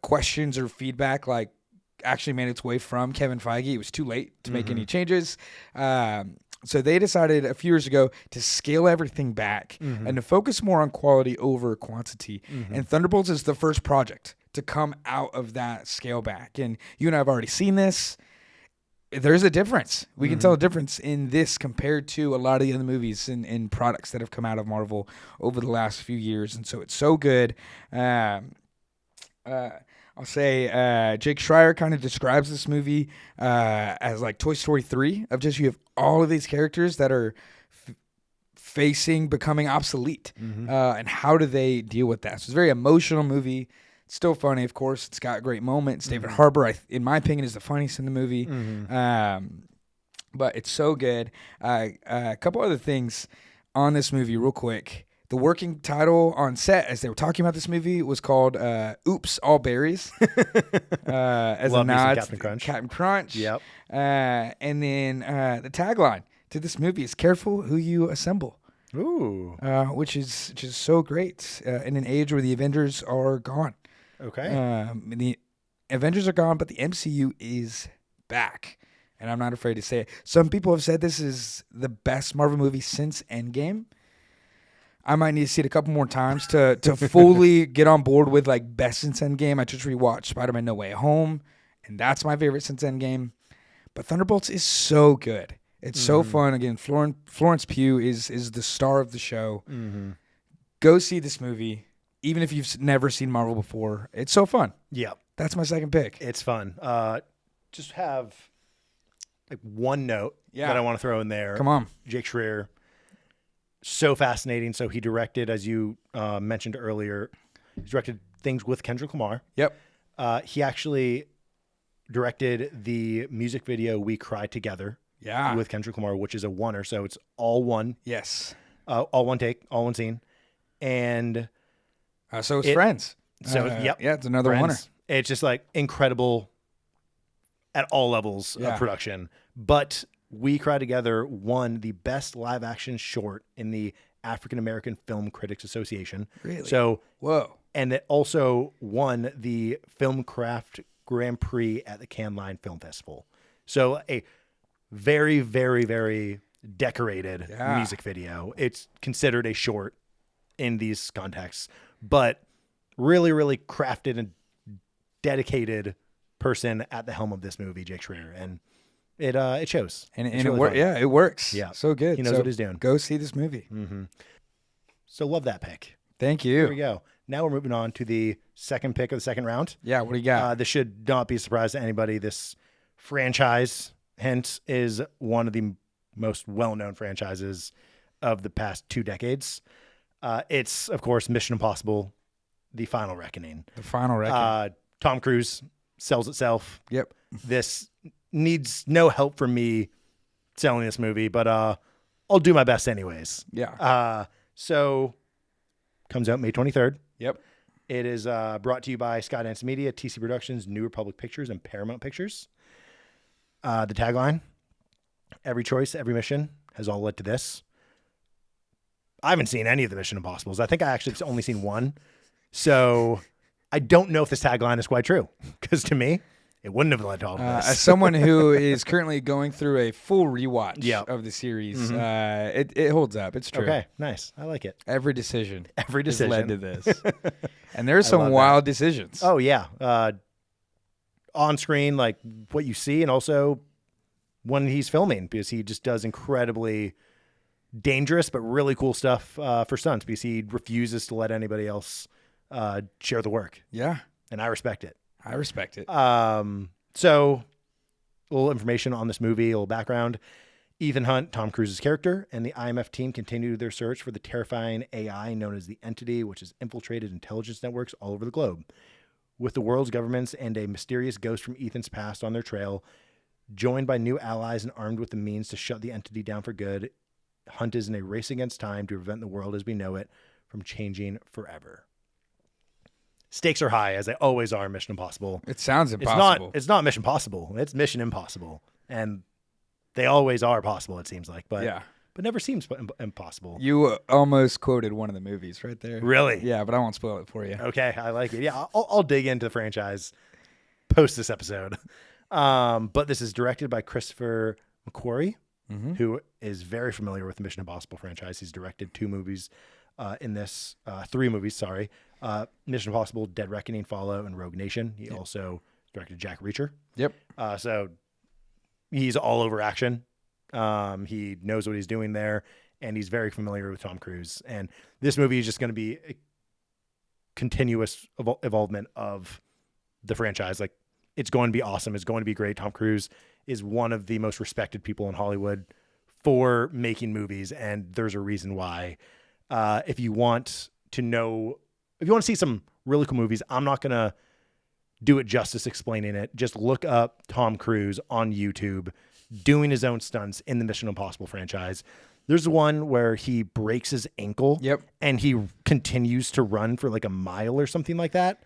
questions or feedback like actually made its way from Kevin Feige, it was too late to make any changes. So they decided a few years ago to scale everything back and to focus more on quality over quantity. And Thunderbolts is the first project to come out of that scale back. And you and I have already seen this. There's a difference. We can tell a difference in this compared to a lot of the other movies and products that have come out of Marvel over the last few years. And so it's so good. I'll say Jake Schreier kind of describes this movie as like Toy Story 3, of just you have all of these characters that are facing becoming obsolete, and how do they deal with that? So it's a very emotional movie. It's still funny, of course. It's got great moments. David Harbour, in my opinion, is the funniest in the movie. But it's so good. A couple other things on this movie real quick. The working title on set, as they were talking about this movie, was called "Oops, All Berries," as a nod to Captain Crunch. Yep. And then the tagline to this movie is "Careful who you assemble." Ooh. Which is so great in an age where the Avengers are gone. Okay. The Avengers are gone, but the MCU is back. and I'm not afraid to say it. Some people have said this is the best Marvel movie since Endgame. I might need to see it a couple more times to fully get on board with like best since Endgame. I just rewatched Spider-Man No Way Home, and that's my favorite since Endgame. But Thunderbolts is so good. It's so fun. Again, Florence Pugh is the star of the show. Mm-hmm. Go see this movie, even if you've never seen Marvel before. It's so fun. Yeah. That's my second pick. It's fun. Just have like one note that I want to throw in there. Come on. Jake Schreier. So fascinating. So he directed, as you mentioned earlier, he directed things with Kendrick Lamar. Yep. He actually directed the music video We Cry Together with Kendrick Lamar, which is a oneer. So it's all one. Yes. All one take, all one scene. And so it's Friends. So, Yeah, it's another oneer. It's just like incredible at all levels of production. But We Cry Together won the best live action short in the African American Film Critics Association. Really? So, whoa. And it also won the Film Craft Grand Prix at the Cannes Lion Film Festival. So a very, very, very decorated music video. It's considered a short in these contexts, but really, really crafted and dedicated person at the helm of this movie, Jake Schreier. And it shows. And it works. Yeah, it works. Yeah. So good. He knows what he's doing. Go see this movie. Mm-hmm. So love that pick. Thank you. Here we go. Now we're moving on to the second pick of the second round. Yeah, what do you got? This should not be a surprise to anybody. This franchise, hence, is one of the most well-known franchises of the past 2 decades. It's, of course, Mission Impossible, The Final Reckoning. The Final Reckoning. Tom Cruise sells itself. Yep. This needs no help from me selling this movie, but I'll do my best anyways. Yeah. So comes out May 23rd. Yep. It is brought to you by Skydance Media, TC Productions, New Republic Pictures, and Paramount Pictures. The tagline, every choice, every mission has all led to this. I haven't seen any of the Mission Impossibles. I think I actually have only seen one. So I don't know if this tagline is quite true, because to me, it wouldn't have led to all of this. As someone who is currently going through a full rewatch of the series, it holds up. It's true. Okay, nice. I like it. Every decision has led to this. And there's some wild decisions. Oh, yeah. On screen, like what you see, and also when he's filming, because he just does incredibly dangerous but really cool stuff for stunts, because he refuses to let anybody else share the work. Yeah. And I respect it. I respect it. So a little information on this movie, a little background. Ethan Hunt, Tom Cruise's character, and the IMF team continue their search for the terrifying AI known as the Entity, which has infiltrated intelligence networks all over the globe. With the world's governments and a mysterious ghost from Ethan's past on their trail, joined by new allies and armed with the means to shut the Entity down for good, Hunt is in a race against time to prevent the world as we know it from changing forever. Stakes are high, as they always are in Mission Impossible. It sounds impossible. It's not Mission Possible. It's Mission Impossible. And they always are possible, it seems like. But never seems impossible. You almost quoted one of the movies right there. Really? Yeah, but I won't spoil it for you. Okay, I like it. Yeah, I'll dig into the franchise post this episode. But this is directed by Christopher McQuarrie, who is very familiar with the Mission Impossible franchise. He's directed 2 movies in this, 3 movies, sorry. Mission Impossible, Dead Reckoning, Fallout, and Rogue Nation. He also directed Jack Reacher. Yep. So he's all over action. He knows what he's doing there, and he's very familiar with Tom Cruise. And this movie is just going to be a continuous evolvement of the franchise. Like, it's going to be awesome. It's going to be great. Tom Cruise is one of the most respected people in Hollywood for making movies, and there's a reason why. If you want to see some really cool movies, I'm not going to do it justice explaining it. Just look up Tom Cruise on YouTube doing his own stunts in the Mission Impossible franchise. There's one where he breaks his ankle and he continues to run for like a mile or something like that.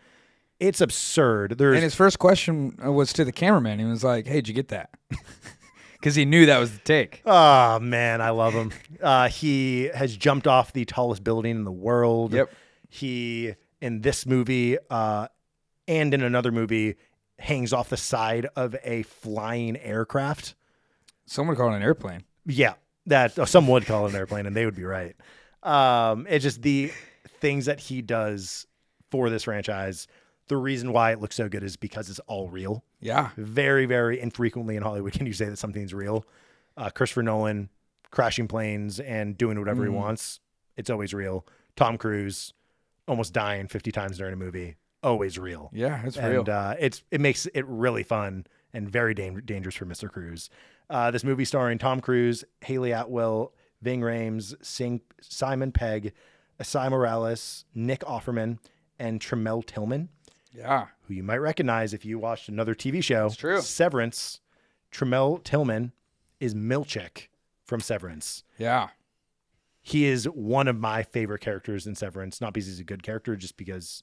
It's absurd. And his first question was to the cameraman. He was like, "Hey, did you get that?" Because he knew that was the take. Oh, man, I love him. He has jumped off the tallest building in the world. Yep. He, in this movie and in another movie, hangs off the side of a flying aircraft Someone would call it an airplane. Yeah, that some would call it an airplane, and they would be right. It's just the things that he does for this franchise. The reason why it looks so good is because it's all real. Yeah. Very, very infrequently in Hollywood can you say that something's real. Christopher Nolan crashing planes and doing whatever he wants. It's always real. Tom Cruise almost dying 50 times during a movie. Always real. Yeah, it's real. And it makes it really fun and very dangerous for Mr. Cruise. This movie starring Tom Cruise, Haley Atwell, Ving Rhames, Simon Pegg, Asai Morales, Nick Offerman, and Tremel Tillman. Yeah. Who you might recognize if you watched another TV show. It's true. Severance. Tremel Tillman is Milchick from Severance. Yeah. He is one of my favorite characters in Severance, not because he's a good character, just because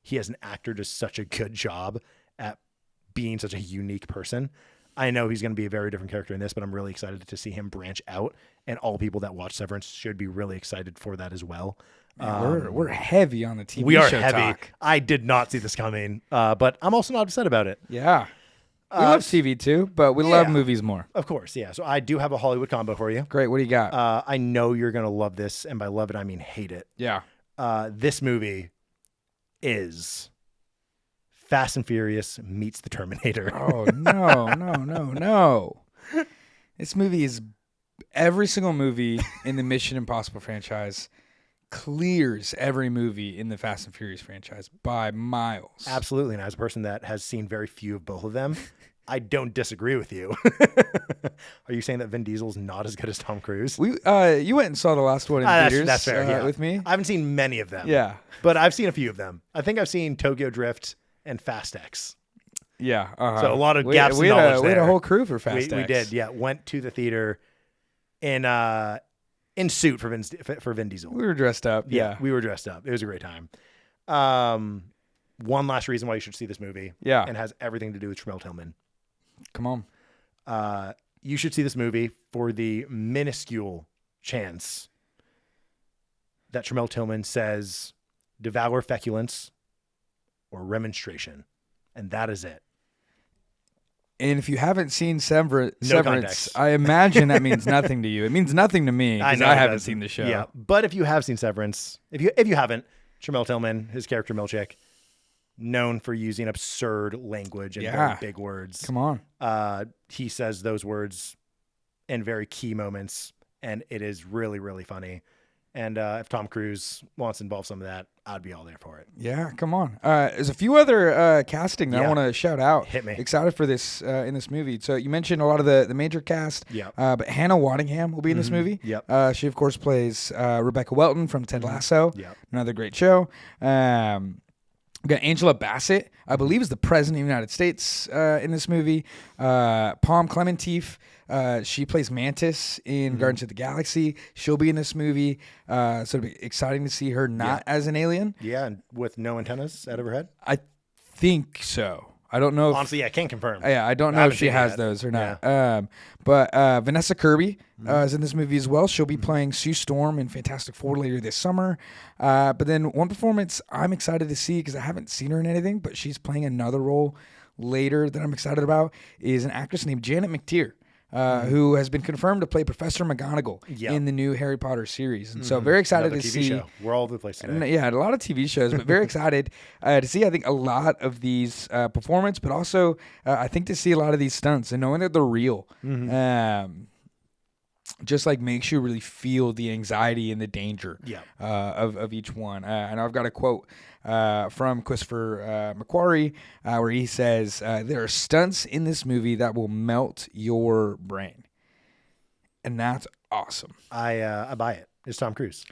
he as an actor does such a good job at being such a unique person. I know he's going to be a very different character in this, but I'm really excited to see him branch out, and all people that watch Severance should be really excited for that as well. Man, we're heavy on the TV We are show heavy. talk. I did not see this coming, but I'm also not upset about it. Yeah. We love TV too, but we love movies more. Of course, yeah. So I do have a Hollywood combo for you. Great. What do you got? I know you're going to love this, and by love it, I mean hate it. Yeah. This movie is Fast and Furious meets the Terminator. Oh, no. This movie is every single movie in the Mission Impossible franchise clears every movie in the Fast and Furious franchise by miles. Absolutely. And as a person that has seen very few of both of them, I don't disagree with you. Are you saying that Vin Diesel's not as good as Tom Cruise? You went and saw the last one in theaters that's fair, yeah. with me? I haven't seen many of them. Yeah. But I've seen a few of them. I think I've seen Tokyo Drift and Fast X. Yeah. So a lot of gaps in knowledge there. We had a whole crew for Fast X. We did, yeah. Went to the theater in suit for Vin Diesel. We were dressed up. Yeah. We were dressed up. It was a great time. One last reason why you should see this movie. Yeah. And has everything to do with Tremel Tillman. Come on. You should see this movie for the minuscule chance that Tremel Tillman says devour feculence or remonstration. And that is it. And if you haven't seen Severance, context. I imagine that means nothing to you. It means nothing to me because I haven't seen the show. Yeah, but if you have seen Severance, if you haven't, Tremel Tillman, his character Milchick, known for using absurd language and very big words. Come on. He says those words in very key moments, and it is really, really funny. And if Tom Cruise wants to involve some of that, I'd be all there for it. Yeah, come on. There's a few other casting that I want to shout out. Hit me. Excited for this in this movie. So you mentioned a lot of the major cast. Yeah. But Hannah Waddingham will be in this movie. Yep. She, of course, plays Rebecca Welton from Ted Lasso. Yep. Another great show. We got Angela Bassett, I believe, is the president of the United States in this movie. Palm Clementif, she plays Mantis in Guardians of the Galaxy. She'll be in this movie, so it'll be exciting to see her not as an alien. Yeah, and with no antennas out of her head? I think so. I don't know. Honestly, I can't confirm. Yeah, I don't know if she has those or not. Yeah. But Vanessa Kirby is in this movie as well. She'll be playing Sue Storm in Fantastic Four later this summer. But then one performance I'm excited to see because I haven't seen her in anything, but she's playing another role later that I'm excited about is an actress named Janet McTeer. Who has been confirmed to play Professor McGonagall in the new Harry Potter series. And so very excited Another to TV see. show. We're all over the place today. Yeah, a lot of TV shows, but very excited to see, I think, a lot of these performance, but also I think to see a lot of these stunts and knowing that they're real. Just like makes you really feel the anxiety and the danger of each one. And I've got a quote from Christopher McQuarrie where he says, there are stunts in this movie that will melt your brain. And that's awesome. I buy it. It's Tom Cruise.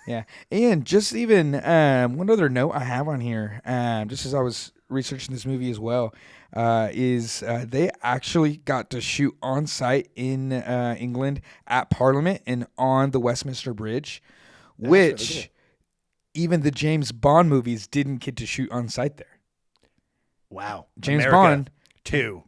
Yeah. And just even one other note I have on here, just as I was researching this movie as well, is they actually got to shoot on site in England at Parliament and on the Westminster Bridge, which really cool. Even the James Bond movies didn't get to shoot on site there. Wow. James America, Bond 2,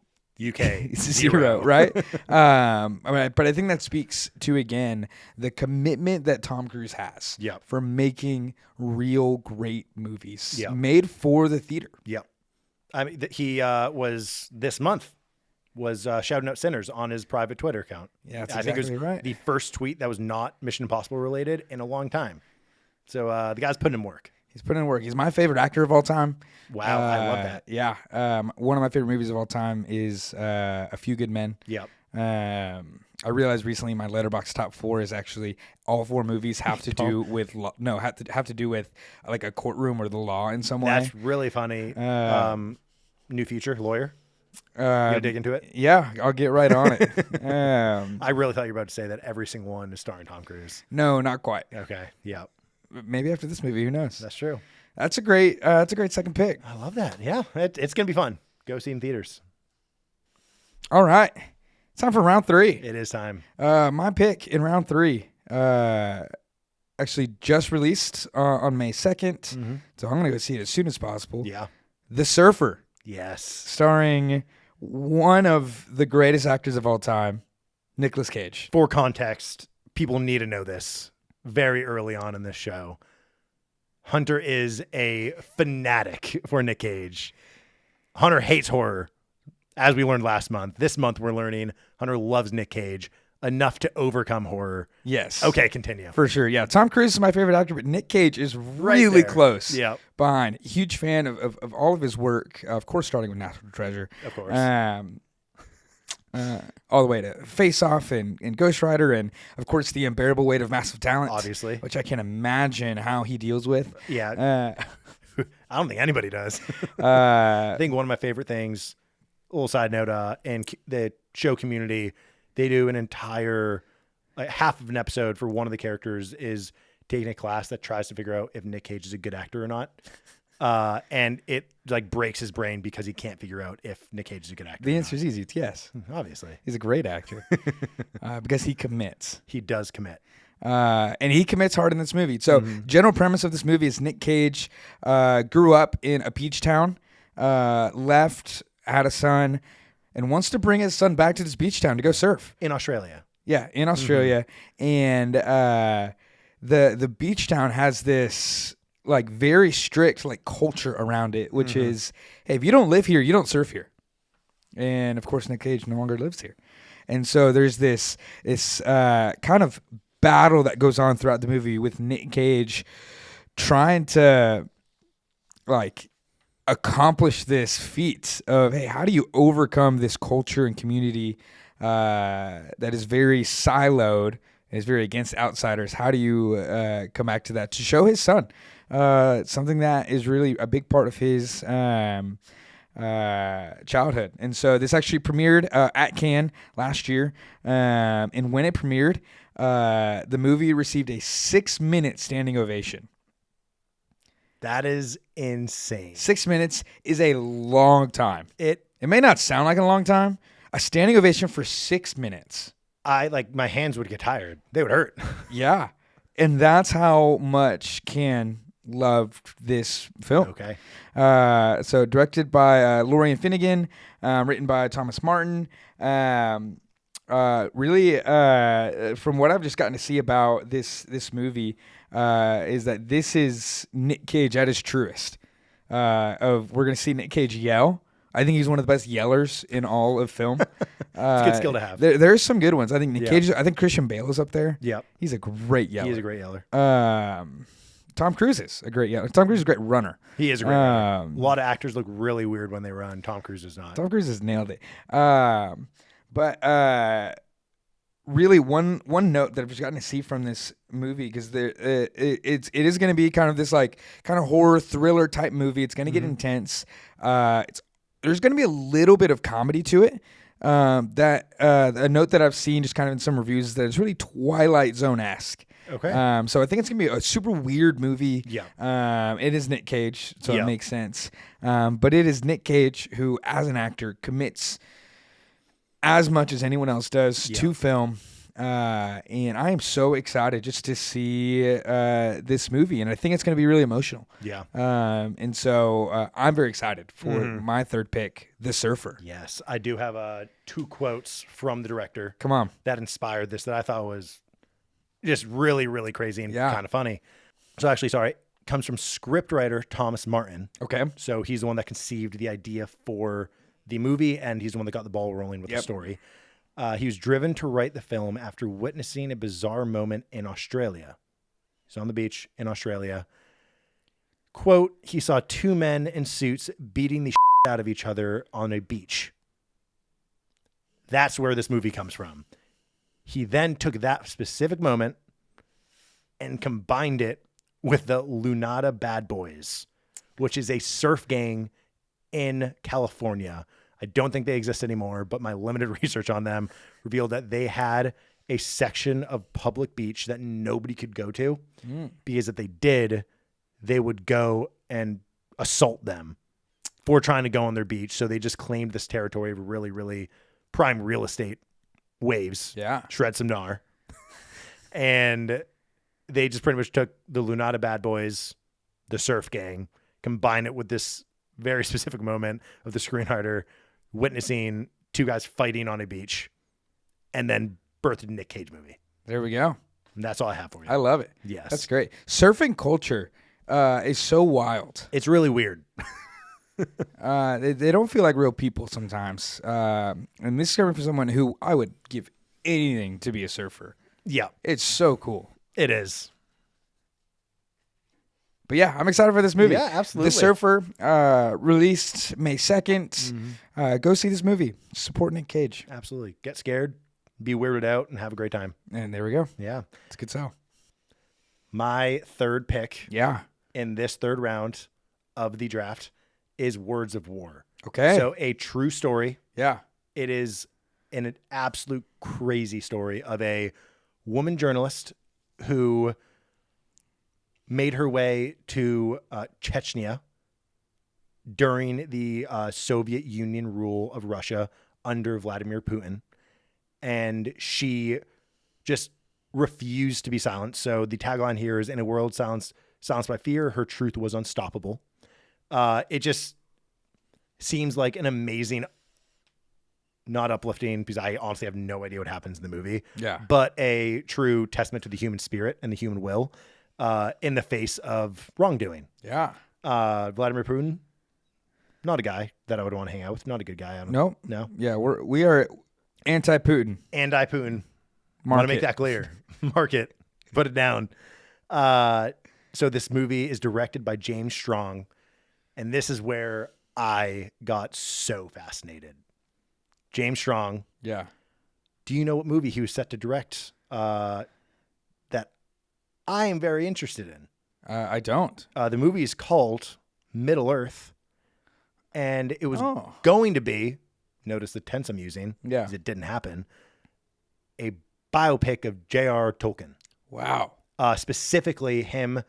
UK 0, right? But I think that speaks to, again, the commitment that Tom Cruise has for making real great movies made for the theater. Yep. I mean, he was this month was shouting out Sinners on his private Twitter account. Yeah, that's I think it exactly was right. the first tweet that was not Mission Impossible related in a long time. So the guy's putting in work. He's putting in work. He's my favorite actor of all time. Wow, I love that. Yeah. One of my favorite movies of all time is A Few Good Men. Yep. I realized recently my Letterboxd top 4 is actually all 4 movies have to do with have to do with like a courtroom or the law in some way. That's really funny. New Future Lawyer. You gonna dig into it? Yeah, I'll get right on it. I really thought you were about to say that every single one is starring Tom Cruise. No, not quite. Okay. Yeah. Maybe after this movie, who knows? That's true. That's a great second pick. I love that. Yeah, it's gonna be fun. Go see in theaters. All right, it's time for round 3. It is time. My pick in round 3, actually just released on May 2nd, so I'm gonna go see it as soon as possible. Yeah. The Surfer, Yes. starring one of the greatest actors of all time, Nicolas Cage. For context, people need to know this very early on in this show. Hunter is a fanatic for Nick Cage. Hunter hates horror, as we learned last month. This month, we're learning Hunter loves Nick Cage enough to overcome horror. Yes. Okay, continue. For sure. Yeah. Tom Cruise is my favorite actor, but Nick Cage is really there. close Yeah. behind. Huge fan of all of his work, of course, starting with National Treasure. Of course. All the way to Face Off and Ghost Rider, and of course the unbearable weight of massive talent, Obviously. which I can't imagine how he deals with. Yeah. I don't think anybody does. Uh, I think one of my favorite things, a little side note, in the show Community, they do an entire half of an episode for one of the characters is taking a class that tries to figure out if Nick Cage is a good actor or not. And it like breaks his brain because he can't figure out if Nick Cage is a good actor. the answer is easy. It's yes. Obviously. He's a great actor because he commits. He does commit. And he commits hard in this movie. So, general premise of this movie is Nick Cage grew up in a beach town, left, had a son, and wants to bring his son back to this beach town to go surf. In Australia. Yeah, in Australia. And the beach town has this like very strict like culture around it, which is, hey, if you don't live here, you don't surf here. And of course, Nick Cage no longer lives here. And so there's this kind of battle that goes on throughout the movie with Nick Cage trying to like accomplish this feat of, hey, how do you overcome this culture and community that is very siloed, is very against outsiders? How do you come back to that to show his son something that is really a big part of his childhood? And so this actually premiered at Cannes last year, and when it premiered, the movie received a 6-minute standing ovation. That is insane. 6 minutes is a long time. It may not sound like a long time. A standing ovation for 6 minutes. my hands would get tired. They would hurt. Yeah. And that's how much Cannes loved this film. Okay. So directed by Lorien Finnegan, written by Thomas Martin. Really, from what I've just gotten to see about this movie, is that this is Nick Cage at his truest. We're going to see Nick Cage yell. I think he's one of the best yellers in all of film. It's a good skill to have. There's some good ones. I think Nick Cage. I think Christian Bale is up there. Yep. He's a great yeller. He is a great yeller. Tom Cruise is a great yeller. Tom Cruise is a great runner. He is a great runner. A lot of actors look really weird when they run. Tom Cruise does not. Tom Cruise has nailed it. But really, one note that I've just gotten to see from this movie, because it is going to be kind of this like kind of horror thriller type movie. It's going to get intense. There's going to be a little bit of comedy to it. A note that I've seen just kind of in some reviews is that it's really Twilight Zone-esque. Okay. So I think it's going to be a super weird movie. Yeah. It is Nick Cage, so it makes sense. But it is Nick Cage who, as an actor, commits as much as anyone else does to film. And I am so excited just to see this movie, and I think it's going to be really emotional. Yeah. And so I'm very excited for my third pick, The Surfer. Yes. I do have 2 quotes from the director. Come on. That inspired this that I thought was just really, really crazy and kind of funny. So actually, sorry, comes from scriptwriter Thomas Martin. Okay. So he's the one that conceived the idea for the movie, and he's the one that got the ball rolling with the story. He was driven to write the film after witnessing a bizarre moment in Australia. He's on the beach in Australia. Quote, he saw two men in suits beating the shit out of each other on a beach. That's where this movie comes from. He then took that specific moment and combined it with the Lunada Bad Boys, which is a surf gang in California. I don't think they exist anymore, but my limited research on them revealed that they had a section of public beach that nobody could go to because if they did, they would go and assault them for trying to go on their beach. So they just claimed this territory of really, really prime real estate waves. Yeah. Shred some gnar. And they just pretty much took the Lunada Bad Boys, the surf gang, combined it with this very specific moment of the screenwriter witnessing two guys fighting on a beach, and then birthed a Nick Cage movie. There we go. And that's all I have for you. I love it. Yes. That's great. Surfing culture is so wild. It's really weird. They don't feel like real people sometimes. And this is coming from someone who I would give anything to be a surfer. Yeah. It's so cool. It is. But yeah, I'm excited for this movie. Yeah, absolutely. The Surfer, released May 2nd. Go see this movie. Support Nick Cage. Absolutely. Get scared, be weirded out, and have a great time. And there we go. Yeah. It's a good sell. My third pick Yeah. in this third round of the draft is Words of War. Okay. So a true story. Yeah. It is an absolute crazy story of a woman journalist who made her way to Chechnya during the Soviet Union rule of Russia under Vladimir Putin. And she just refused to be silenced. So the tagline here is, in a world silenced by fear, her truth was unstoppable. It just seems like an amazing, not uplifting, because I honestly have no idea what happens in the movie. Yeah. But a true testament to the human spirit and the human will in the face of wrongdoing. Yeah. Vladimir Putin, not a guy that I would want to hang out with. Not a good guy. I don't Nope. No. Yeah, we are anti-Putin. Anti-Putin. Mark Want to make it. that clear. Mark it. Put it down. So this movie is directed by James Strong, and this is where I got so fascinated. James Strong. Yeah. Do you know what movie he was set to direct that I am very interested in? I don't. The movie is called Middle Earth, and it was Oh. going to be, notice the tense I'm using, Yeah. because it didn't happen, a biopic of J.R. Tolkien. Wow. Specifically him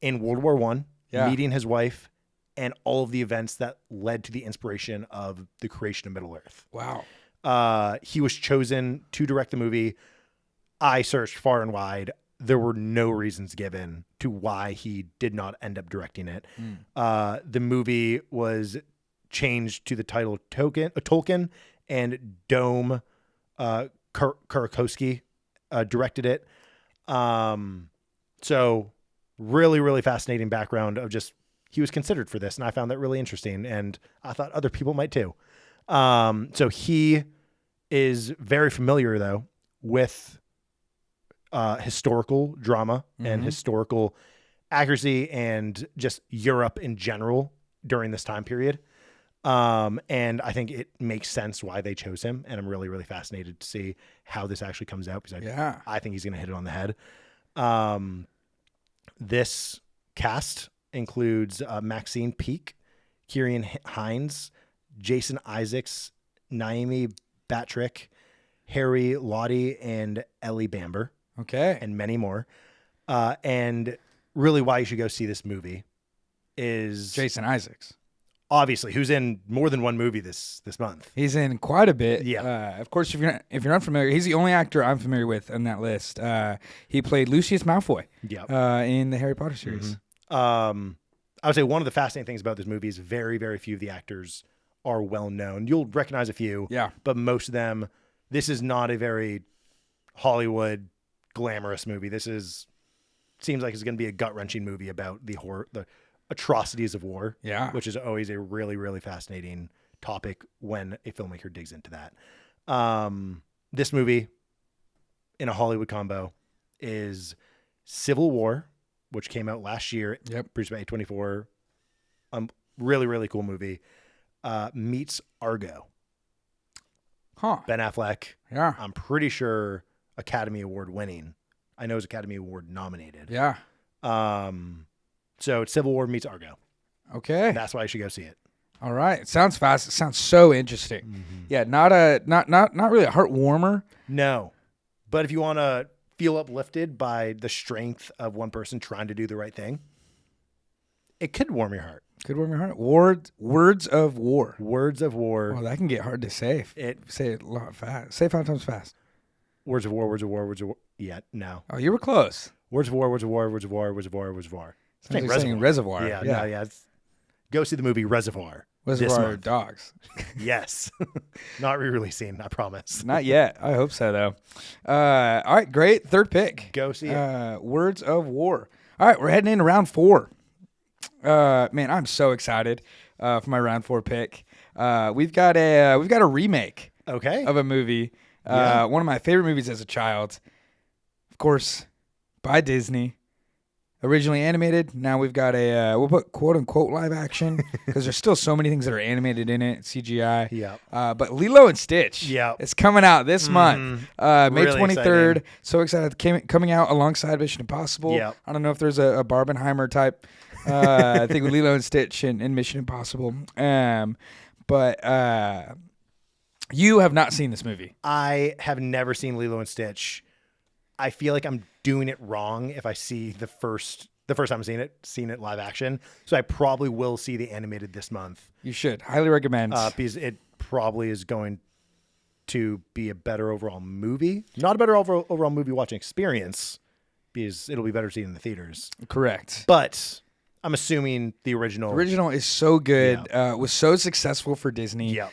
in World War I, Yeah. meeting his wife, and all of the events that led to the inspiration of the creation of Middle Earth. Wow. He was chosen to direct the movie. I searched far and wide. There were no reasons given to why he did not end up directing it. The movie was changed to the title Tolkien, and Dome Kurakowski directed it. So really, really fascinating background of just, he was considered for this, and I found that really interesting, and I thought other people might too. So he is very familiar, though, with historical drama and historical accuracy and just Europe in general during this time period. And I think it makes sense why they chose him, and I'm really, really fascinated to see how this actually comes out, because I think he's going to hit it on the head. This cast includes Maxine Peake, Kieran Hines, Jason Isaacs, Naomi Batrick, Harry Lottie, and Ellie Bamber, Okay. and many more. And really why you should go see this movie is Jason Isaacs. obviously who's in more than one movie this month. He's in quite a bit. Yeah. Of course, if you're unfamiliar, he's the only actor I'm familiar with on that list. He played Lucius Malfoy. Yeah. In the Harry Potter series. I would say one of the fascinating things about this movie is very, very few of the actors are well known. You'll recognize a few, Yeah. but most of them, this is not a very Hollywood glamorous movie. Seems like it's going to be a gut-wrenching movie about the atrocities of war. Yeah. Which is always a really, really fascinating topic when a filmmaker digs into that. This movie, in a Hollywood combo, is Civil War, which came out last year. Yep. Produced by A24. Really, really cool movie. Meets Argo. Huh. Ben Affleck. Yeah. I'm pretty sure Academy Award winning. I know it's Academy Award nominated. Yeah. So it's Civil War meets Argo. Okay. That's why you should go see it. All right. It sounds fast. It sounds so interesting. Mm-hmm. Yeah. Not really a heart warmer. No. But if you want to feel uplifted by the strength of one person trying to do the right thing, it could warm your heart. Could warm your heart. Words of war. Words of War. Well, that can get hard to say. Say it a lot fast. Say it 5 times fast. Words of War, Words of War, Words of War. Yeah, no. Oh, you were close. Words of War, Words of War, Words of War, Words of War, Words of War. Sounds like saying Reservoir. Yeah, no, yeah. Go see the movie Reservoir. Reservoir Dogs. Yes. Not re-releasing, I promise. Not yet. I hope so, though. All right, great. Third pick. Go see it. Words of War. All right, we're heading into round 4. Man, I'm so excited for my round 4 pick. We've got a remake of a movie. One of my favorite movies as a child. Of course, by Disney. Originally animated. Now we've got we'll put quote unquote live action because there's still so many things that are animated in it, CGI. Yeah. But Lilo and Stitch. Yeah. It's coming out this month, May Really 23rd. exciting. So excited! Coming out alongside Mission Impossible. Yeah. I don't know if there's a Barbenheimer type. I think with Lilo and Stitch and Mission Impossible. But you have not seen this movie. I have never seen Lilo and Stitch. I feel like I'm doing it wrong if I see the first time I've seen it live action. So I probably will see the animated this month. You should. Highly recommend. Because it probably is going to be a better overall movie. Not a better overall movie watching experience, because it'll be better seen in the theaters. Correct. But I'm assuming the original. The original is so good. Was so successful for Disney. Yeah.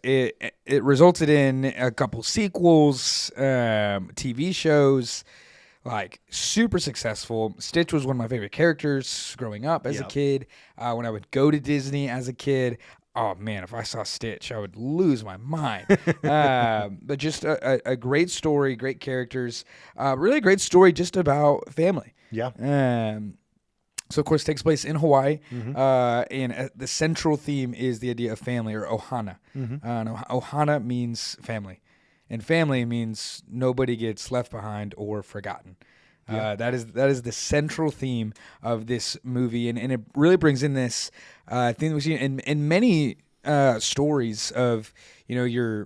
It resulted in a couple sequels, TV shows, like super successful. Stitch was one of my favorite characters growing up as a kid. When I would go to Disney as a kid, oh man, if I saw Stitch, I would lose my mind. But just a great story, great characters, really a great story just about family. Yeah. So, of course, it takes place in Hawaii, and the central theme is the idea of family, or ohana. Ohana means family, and family means nobody gets left behind or forgotten. That is the central theme of this movie, and it really brings in this thing that we see in many stories of, the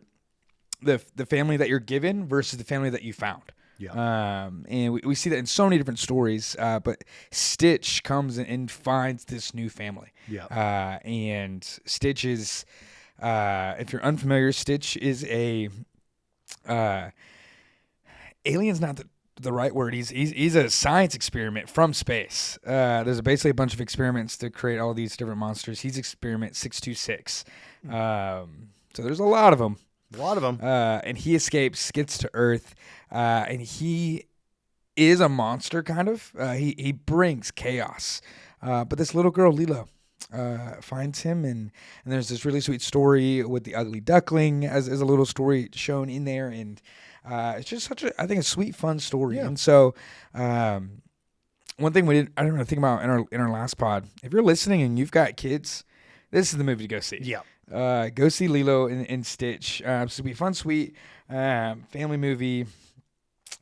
family that you're given versus the family that you found. Yeah. And we see that in so many different stories, but Stitch comes and finds this new family. Yeah. And Stitch is, if you're unfamiliar, Stitch is alien's not the right word. He's a science experiment from space. There's basically a bunch of experiments to create all these different monsters. He's experiment 626. So there's a lot of them. And he escapes, gets to Earth, and he is a monster, kind of. He brings chaos. But this little girl, Lilo, finds him, and there's this really sweet story with the ugly duckling as a little story shown in there, and it's just such a sweet, fun story. Yeah. And so, one thing I didn't really think about in our last pod, if you're listening and you've got kids, this is the movie to go see. Yeah. Go see Lilo and Stitch. It's gonna be fun, sweet family movie.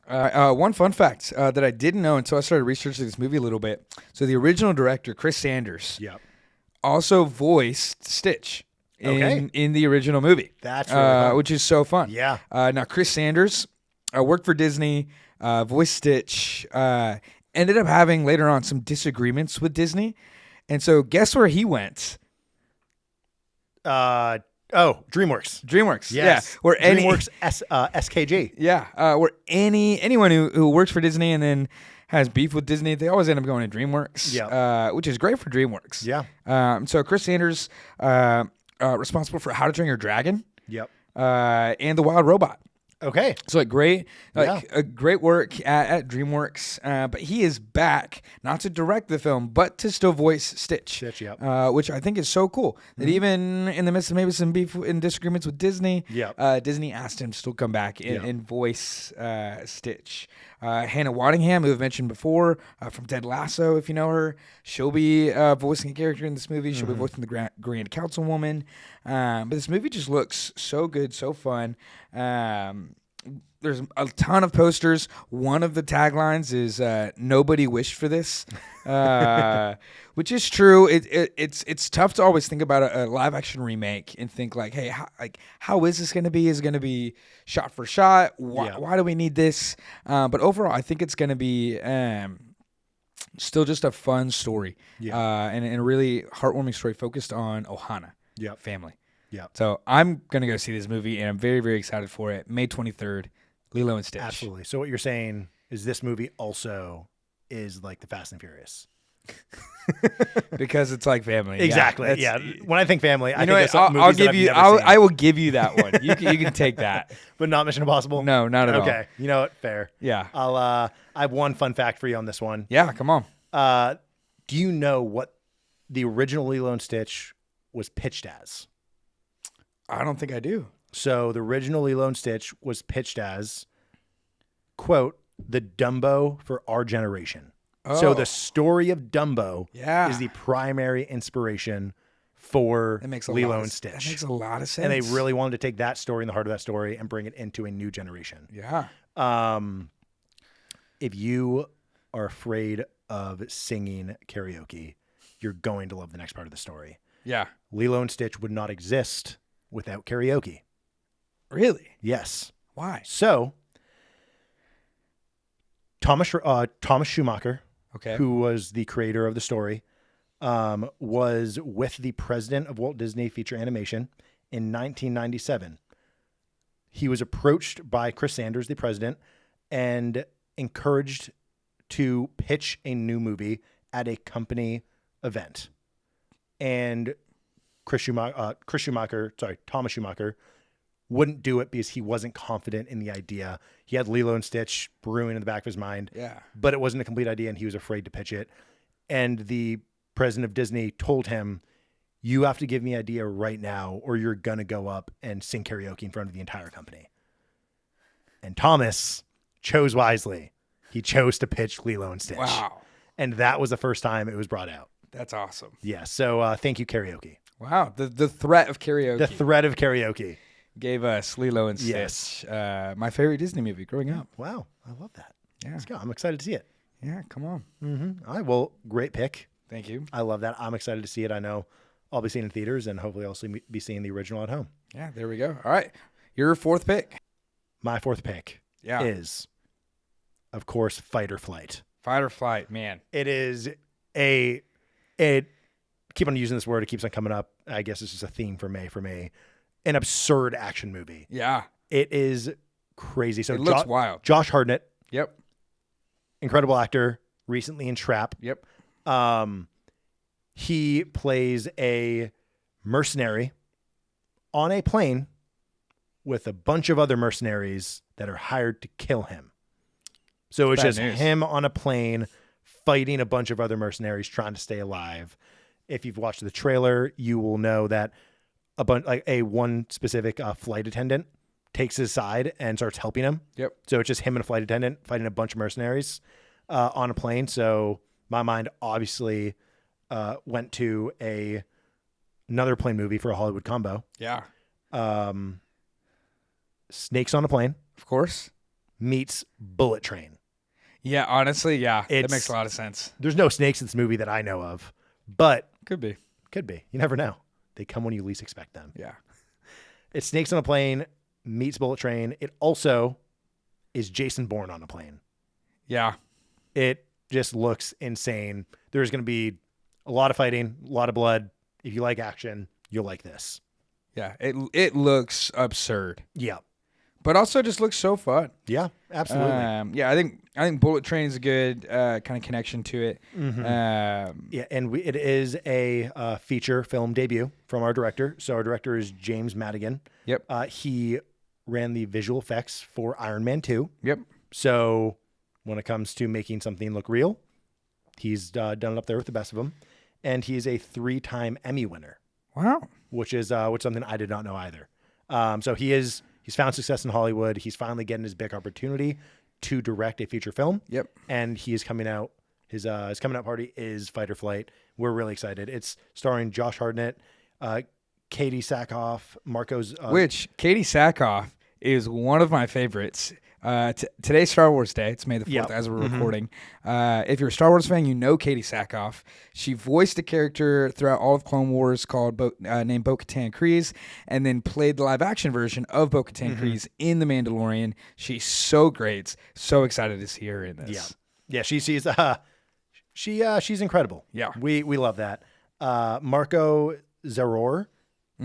One fun fact that I didn't know until I started researching this movie a little bit. So the original director, Chris Sanders, also voiced Stitch in the original movie. That's really fun. Which is so fun. Yeah. Now Chris Sanders worked for Disney, voiced Stitch. Ended up having later on some disagreements with Disney, and so guess where he went? DreamWorks. DreamWorks. Yes. Yeah. Where DreamWorks SKG. Yeah. Where anyone who works for Disney and then has beef with Disney, they always end up going to DreamWorks. Yeah. Which is great for DreamWorks. Yeah. So Chris Sanders, responsible for How to Train Your Dragon. Yep. And The Wild Robot. Okay. So great work at DreamWorks. But he is back not to direct the film, but to still voice Stitch. Which I think is so cool. That even in the midst of maybe some beef and disagreements with Disney, Disney asked him to still come back and voice Stitch. Hannah Waddingham, who I've mentioned before, from Ted Lasso, if you know her, she'll be voicing a character in this movie. She'll be voicing the Grand Councilwoman. But this movie just looks so good, so fun. There's a ton of posters. One of the taglines is "Nobody wished for this," which is true. It's tough to always think about a live action remake and think like, hey, how is this going to be? Is it going to be shot for shot? Why do we need this? But overall, I think it's going to be still just a fun story, and a really heartwarming story focused on Ohana family. Yeah. So I'm going to go see this movie, and I'm very, very excited for it. May 23rd, Lilo and Stitch. Absolutely. So what you're saying is this movie also is like the Fast and Furious. Because it's like family. Exactly. Yeah. When I think family, I think I will give you that one. You can take that. But not Mission Impossible? No, not at all. Okay. You know what? Fair. Yeah. I have one fun fact for you on this one. Yeah, come on. Do you know what the original Lilo and Stitch was pitched as? I don't think I do. So the original Lilo and Stitch was pitched as, quote, the Dumbo for our generation. Oh. So the story of Dumbo is the primary inspiration for Lilo and Stitch. That makes a lot of sense. And they really wanted to take that story and the heart of that story and bring it into a new generation. Yeah. If you are afraid of singing karaoke, you're going to love the next part of the story. Yeah. Lilo and Stitch would not exist without karaoke. Really? Yes. Why? So, Thomas Schumacher, who was the creator of the story, was with the president of Walt Disney Feature Animation in 1997. He was approached by Chris Sanders, the president, and encouraged to pitch a new movie at a company event. And Thomas Schumacher wouldn't do it because he wasn't confident in the idea. He had Lilo and Stitch brewing in the back of his mind, but it wasn't a complete idea and he was afraid to pitch it. And the president of Disney told him, you have to give me an idea right now or you're going to go up and sing karaoke in front of the entire company. And Thomas chose wisely. He chose to pitch Lilo and Stitch. Wow. And that was the first time it was brought out. That's awesome. Yeah. So thank you, karaoke. Wow. The threat of karaoke. The threat of karaoke. Gave us Lilo and Stitch. Yes. My favorite Disney movie growing up. Wow. I love that. Yeah. Let's go. I'm excited to see it. Yeah. Come on. Mm-hmm. All right. Well, great pick. Thank you. I love that. I'm excited to see it. I know I'll be seeing it in theaters and hopefully I'll be seeing the original at home. Yeah. There we go. All right. Your fourth pick. My fourth pick is, of course, Fight or Flight. Fight or Flight, man. It is keep on using this word. It keeps on coming up. I guess it's just a theme for me. An absurd action movie. Yeah. It is crazy. So it looks wild. Josh Hartnett. Yep. Incredible actor. Recently in Trap. Yep. He plays a mercenary on a plane with a bunch of other mercenaries that are hired to kill him. So it's just him on a plane fighting a bunch of other mercenaries trying to stay alive. If you've watched the trailer, you will know that one specific flight attendant takes his side and starts helping him. Yep. So it's just him and a flight attendant fighting a bunch of mercenaries on a plane. So my mind obviously went to another plane movie for a Hollywood combo. Yeah. Snakes on a Plane. Of course. Meets Bullet Train. Yeah, honestly, yeah. That makes a lot of sense. There's no snakes in this movie that I know of, but Could be. You never know. They come when you least expect them. Yeah. It's Snakes on a Plane meets Bullet Train. It also is Jason Bourne on a plane. Yeah. It just looks insane. There's going to be a lot of fighting, a lot of blood. If you like action, you'll like this. Yeah. It looks absurd. Yeah. But also just looks so fun. Yeah, absolutely. Yeah, I think Bullet Train is a good kind of connection to it. Mm-hmm. Yeah, and it is a feature film debut from our director. So our director is James Madigan. Yep. He ran the visual effects for Iron Man 2. Yep. So when it comes to making something look real, he's done it up there with the best of them. And he is a 3-time Emmy winner. Wow. Which is something I did not know either. So he's found success in Hollywood. He's finally getting his big opportunity to direct a feature film. Yep. And he is coming out. His coming out party is Fight or Flight. We're really excited. It's starring Josh Hartnett, Katie Sackhoff, Marco's. Which Katie Sackhoff is one of my favorites. Today's Star Wars Day. It's May the 4th as we're recording. If you're a Star Wars fan, you know Katie Sackhoff. She voiced a character throughout all of Clone Wars called named Bo-Katan Kryze, and then played the live-action version of Bo-Katan Kryze in The Mandalorian. She's so great. So excited to see her in this. Yeah. She's incredible. Yeah, we love that. Marco Zaror,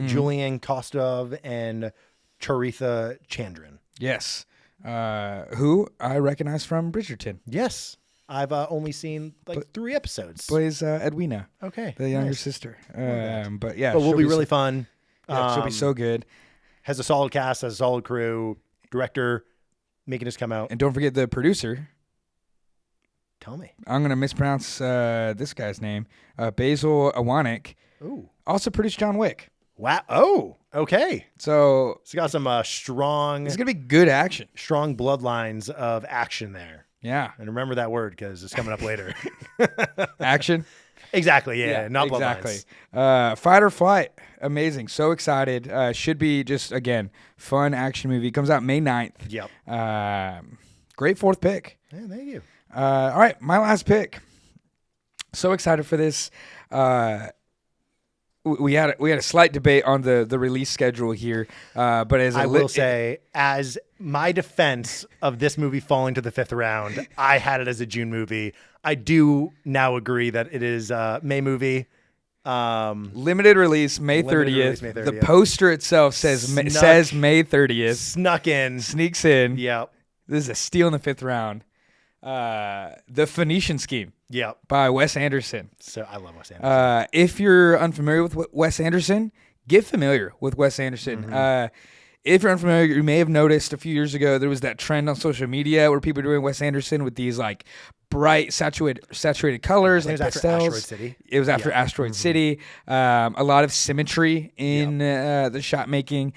Julian Kostov, and Charitha Chandran. Yes. Who I recognize from Bridgerton. Yes. I've only seen 3 episodes. Plays Edwina. Okay. The younger sister. But will be really fun. Yeah, she'll be so good. Has a solid cast, has a solid crew, director making us come out. And don't forget the producer. Tell me. I'm going to mispronounce this guy's name. Basil Awanik. Ooh. Also produced John Wick. Wow. Oh, okay. So it's got some strong. It's gonna be good action. Strong bloodlines of action there. Yeah. And remember that word because it's coming up later. Action. Exactly. Yeah. Not exactly. bloodlines. Fight or Flight. Amazing. So excited. Should be just again fun action movie. Comes out May 9th. Yep. Great 4th pick. Yeah. Thank you. All right, my last pick. So excited for this. We had a slight debate on the release schedule here, but I will say, as my defense of this movie falling to the 5th round, I had it as a June movie. I do now agree that it is a May movie. Limited release May 30th. The poster itself says May 30th. Sneaks in. Yep. This is a steal in the 5th round. The Phoenician Scheme. Yep. By Wes Anderson. So I love Wes Anderson. If you're unfamiliar with Wes Anderson, get familiar with Wes Anderson. If you're unfamiliar, you may have noticed a few years ago there was that trend on social media where people were doing Wes Anderson with these like bright saturated colors, like pastels. Asteroid City. It was after Asteroid City. A lot of symmetry in the shot making.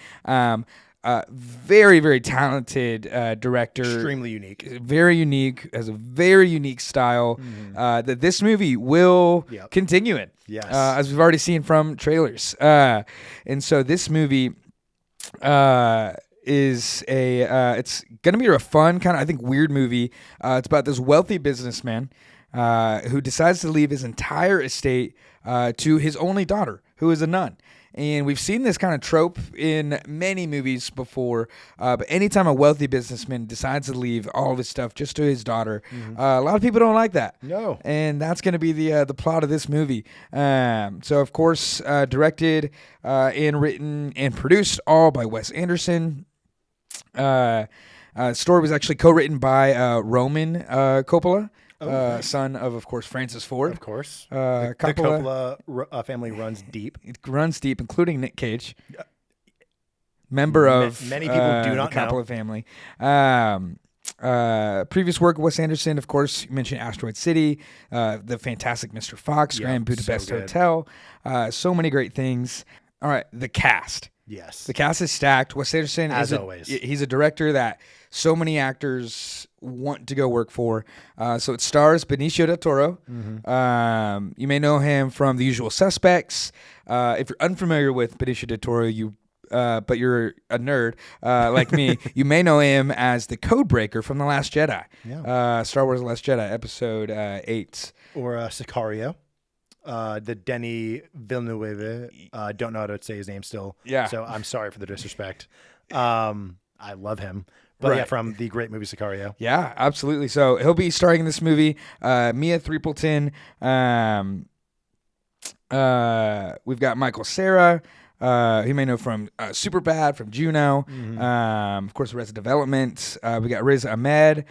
Very, very talented director. Extremely unique. Very unique. Has a very unique style that this movie will continue in. Yes. As we've already seen from trailers. And so this movie is it's going to be a fun, kind of, I think, weird movie. It's about this wealthy businessman who decides to leave his entire estate to his only daughter, who is a nun. And we've seen this kind of trope in many movies before, but anytime a wealthy businessman decides to leave all of his stuff just to his daughter, a lot of people don't like that. No. And that's going to be the plot of this movie. So, of course, directed and written and produced all by Wes Anderson. Story was actually co-written by Roman Coppola. Nice. Son of course, Francis Ford. Of course. The Coppola family runs deep. It runs deep, including Nick Cage. Member of many people do not the Coppola family. Previous work of Wes Anderson, of course, you mentioned Asteroid City, The Fantastic Mr. Fox, Grand Budapest Hotel. So many great things. All right, the cast. Yes. The cast is stacked. Wes Anderson, as always, he's a director that so many actors want to go work for. So it stars Benicio del Toro. You may know him from The Usual Suspects. If you're unfamiliar with Benicio del Toro, but you're a nerd like me, you may know him as the Codebreaker from The Last Jedi. Yeah. Star Wars The Last Jedi, Episode 8. Or Sicario. The Denis Villeneuve. Don't know how to say his name still. Yeah. So I'm sorry for the disrespect. I love him. But yeah, from the great movie Sicario. Yeah, absolutely. So he'll be starring in this movie. Mia Threepleton. We've got Michael Cera. You may know from Superbad, from Juno. Of course, Arrested Development. We got Riz Ahmed.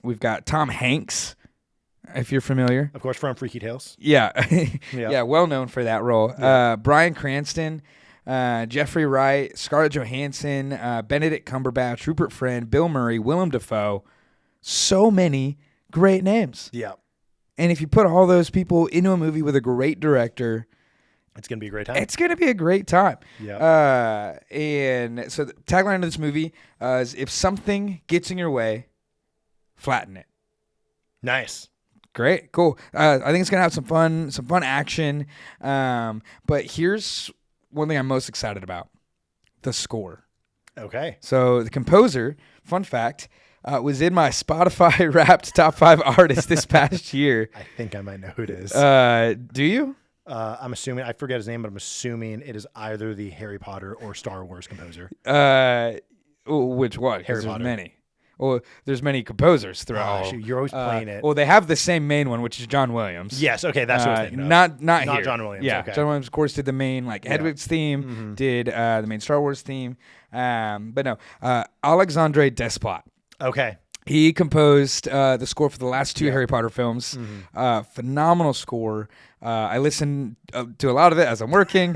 We've got Tom Hanks, if you're familiar. Of course, from Freaky Tales. Yeah. Yeah, well known for that role. Yeah. Bryan Cranston. Jeffrey Wright, Scarlett Johansson, Benedict Cumberbatch, Rupert Friend, Bill Murray, Willem Dafoe. So many great names. Yeah. And if you put all those people into a movie with a great director, it's going to be a great time. It's going to be a great time. Yeah. And so the tagline of this movie is, if something gets in your way, flatten it. Nice. Great. Cool. I think it's going to have some fun action. But here's one thing I'm most excited about. The score. Okay. So the composer, fun fact, was in my Spotify Wrapped Top 5 Artists this past year. I think I might know who it is. Do you? I'm assuming, I forget his name, but I'm assuming it is either the Harry Potter or Star Wars composer. Which one? Harry There's Potter. Many. Well, there's many composers throughout. Shoot, you're always playing it. Well, they have the same main one, which is John Williams. Yes, okay, that's what I was thinking of. Not here. John Williams. Yeah, okay. John Williams, of course, did the main Hedwig's theme, did the main Star Wars theme, but no, Alexandre Desplat. Okay. He composed the score for the last two Harry Potter films. Phenomenal score. I listened to a lot of it as I'm working.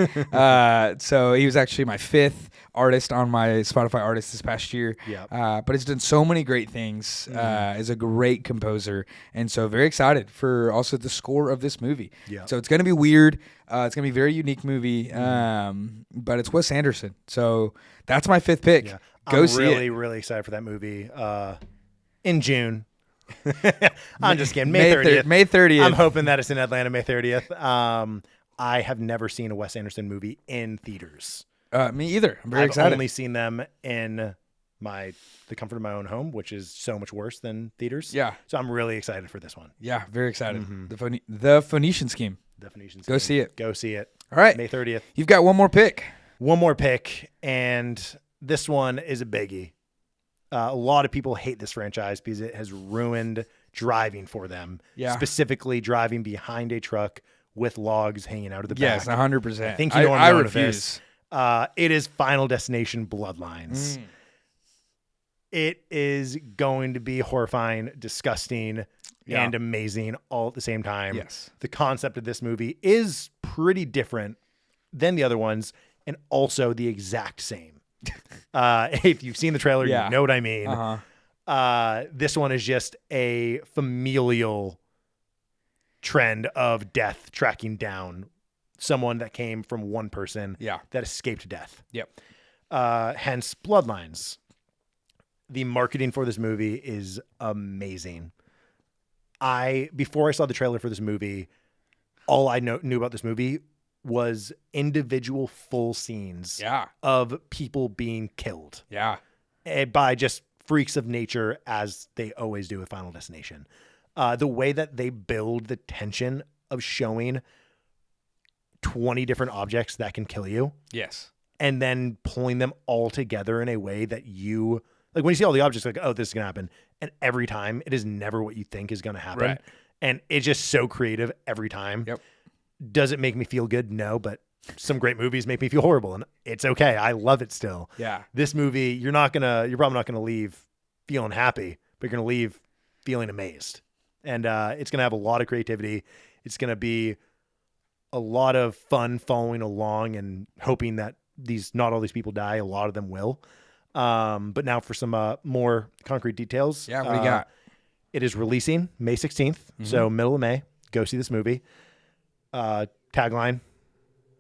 So he was actually my fifth artist on my Spotify artist this past year. Yeah. But he's done so many great things. Is a great composer. And so very excited for also the score of this movie. Yeah. So it's going to be weird. It's going to be a very unique movie. But it's Wes Anderson. So that's my fifth pick. Yeah. Go I'm see really, it. really excited for that movie. In June. I'm just kidding. May 30th. May 30th. I'm hoping that it's in Atlanta May 30th. I have never seen a Wes Anderson movie in theaters. Me either. I'm very I've excited. only seen them in the comfort of my own home, which is so much worse than theaters. Yeah. So I'm really excited for this one. Yeah, very excited. The Phoenician Scheme. The Phoenician Go Scheme. see it. Go see it. All right. May 30th. You've got one more pick. One more pick, and this one is a biggie. A lot of people hate this franchise because it has ruined driving for them. Yeah. Specifically driving behind a truck with logs hanging out of the back. Yes, 100%. I think you know what I'm going with refuse. this. It is Final Destination Bloodlines. It is going to be horrifying, disgusting, and amazing all at the same time. Yes. The concept of this movie is pretty different than the other ones, and also the exact same. If you've seen the trailer, you know what I mean. This one is just a familial trend of death tracking down someone that came from one person that escaped death. Yep. Hence Bloodlines. The marketing for this movie is amazing. Before I saw the trailer for this movie, all I knew about this movie was individual full scenes of people being killed. Yeah. By just freaks of nature, as they always do with Final Destination. The way that they build the tension of showing 20 different objects that can kill you. Yes. And then pulling them all together in a way that you, like when you see all the objects, like, oh, this is going to happen. And every time it is never what you think is going to happen. Right. And it's just so creative every time. Yep. Does it make me feel good? No, but some great movies make me feel horrible, and it's okay. I love it still. Yeah. This movie, you're probably not gonna leave feeling happy, but you're gonna leave feeling amazed. And it's gonna have a lot of creativity. It's gonna be a lot of fun following along and hoping that not all these people die. A lot of them will. But now for some more concrete details. Yeah, what do you got? It is releasing May 16th, so middle of May. Go see this movie. Tagline,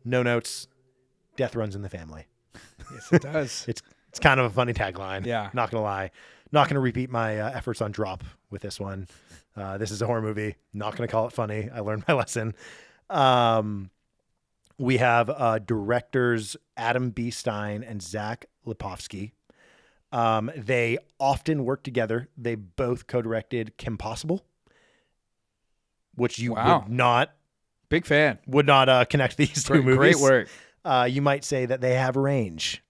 no notes, death runs in the family. Yes, it does. It's kind of a funny tagline. Yeah. Not going to lie. Not going to repeat my efforts on drop with this one. This is a horror movie. Not going to call it funny. I learned my lesson. We have directors Adam B. Stein and Zach Lipovsky. They often work together. They both co-directed Kim Possible, which you would not Big fan. Connect these two movies. Great work. You might say that they have range.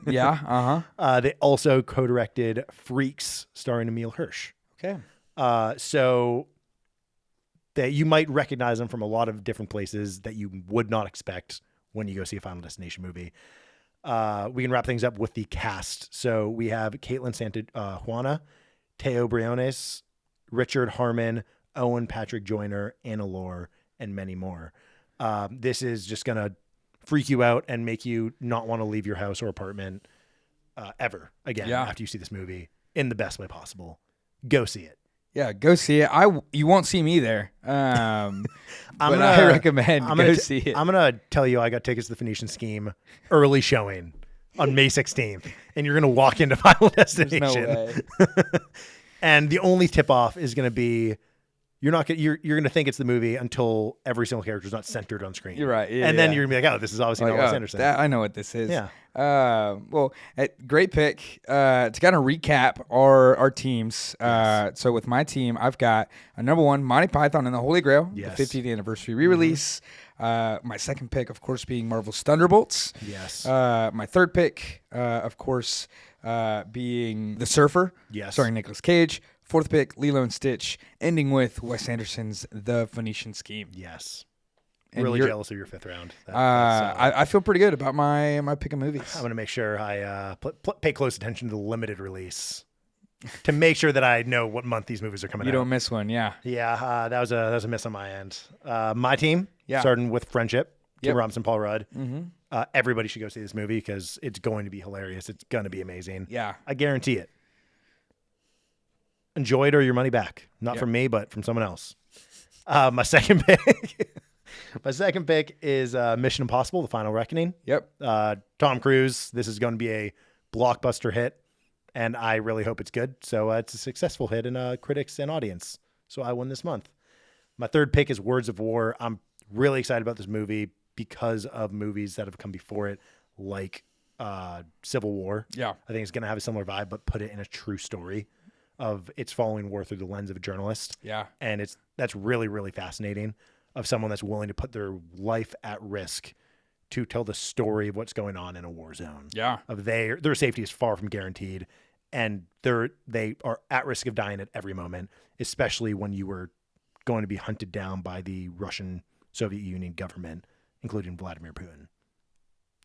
Yeah. They also co-directed Freaks, starring Emile Hirsch. Okay. So that you might recognize them from a lot of different places that you would not expect when you go see a Final Destination movie. We can wrap things up with the cast. So we have Caitlin Santa Juana, Teo Briones, Richard Harmon, Owen Patrick Joyner, Anna Lore, and many more. This is just going to freak you out and make you not want to leave your house or apartment ever again after you see this movie in the best way possible. Go see it. Yeah, go see it. You won't see me there, but I recommend go see it. I'm gonna tell you, I got tickets to the Phoenician Scheme early showing on May 16th, and you're gonna walk into Final Destination. There's no way. And the only tip off is gonna be you're gonna think it's the movie until every single character is not centered on screen. You're right. Yeah, and then you're gonna be like, oh, this is obviously not Wes Anderson. I know what this is. Yeah. Well, great pick. To kind of recap our teams. So with my team, I've got number 1, Monty Python and the Holy Grail, the 50th anniversary re-release. My second pick, of course, being Marvel's Thunderbolts. Yes. My third pick, of course, being The Surfer, starring Nicolas Cage. Fourth pick, Lilo and Stitch, ending with Wes Anderson's The Phoenician Scheme. Yes. And really jealous of your 5th round. I feel pretty good about my pick of movies. I'm going to make sure I pay close attention to the limited release to make sure that I know what month these movies are coming out. You don't miss one, yeah. Yeah, that was a miss on my end. My team, starting with Friendship, Tim Robinson, Paul Rudd. Mm-hmm. Everybody should go see this movie because it's going to be hilarious. It's going to be amazing. Yeah. I guarantee it. Enjoy it or your money back. Not from me, but from someone else. My second pick. My second pick is Mission Impossible: The Final Reckoning. Yep. Tom Cruise. This is going to be a blockbuster hit, and I really hope it's good. So it's a successful hit in critics and audience. So I won this month. My third pick is Words of War. I'm really excited about this movie because of movies that have come before it, like Civil War. Yeah. I think it's going to have a similar vibe, but put it in a true story of it's following war through the lens of a journalist. Yeah. And that's really, really fascinating, of someone that's willing to put their life at risk to tell the story of what's going on in a war zone. Yeah. Of their safety is far from guaranteed, and they are at risk of dying at every moment, especially when you were going to be hunted down by the Russian Soviet Union government, including Vladimir Putin.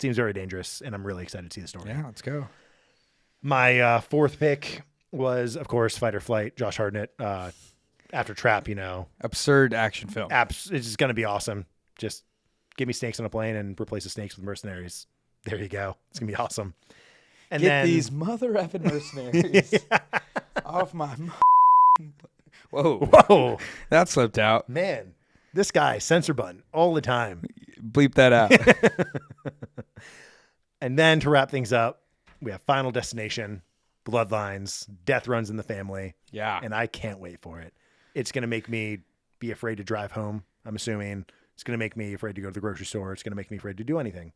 Seems very dangerous, and I'm really excited to see the story. Yeah, let's go. My fourth pick was, of course, Fight or Flight, Josh Hartnett, after Trap, Absurd action film. It's just going to be awesome. Just give me snakes on a plane and replace the snakes with mercenaries. There you go. It's going to be awesome. And Get these mother effing mercenaries off my... Whoa. That slipped out. Man, this guy, censor button all the time. Bleep that out. And then to wrap things up, we have Final Destination, Bloodlines, Death Runs in the Family. Yeah. And I can't wait for it. It's going to make me be afraid to drive home, I'm assuming. It's going to make me afraid to go to the grocery store. It's going to make me afraid to do anything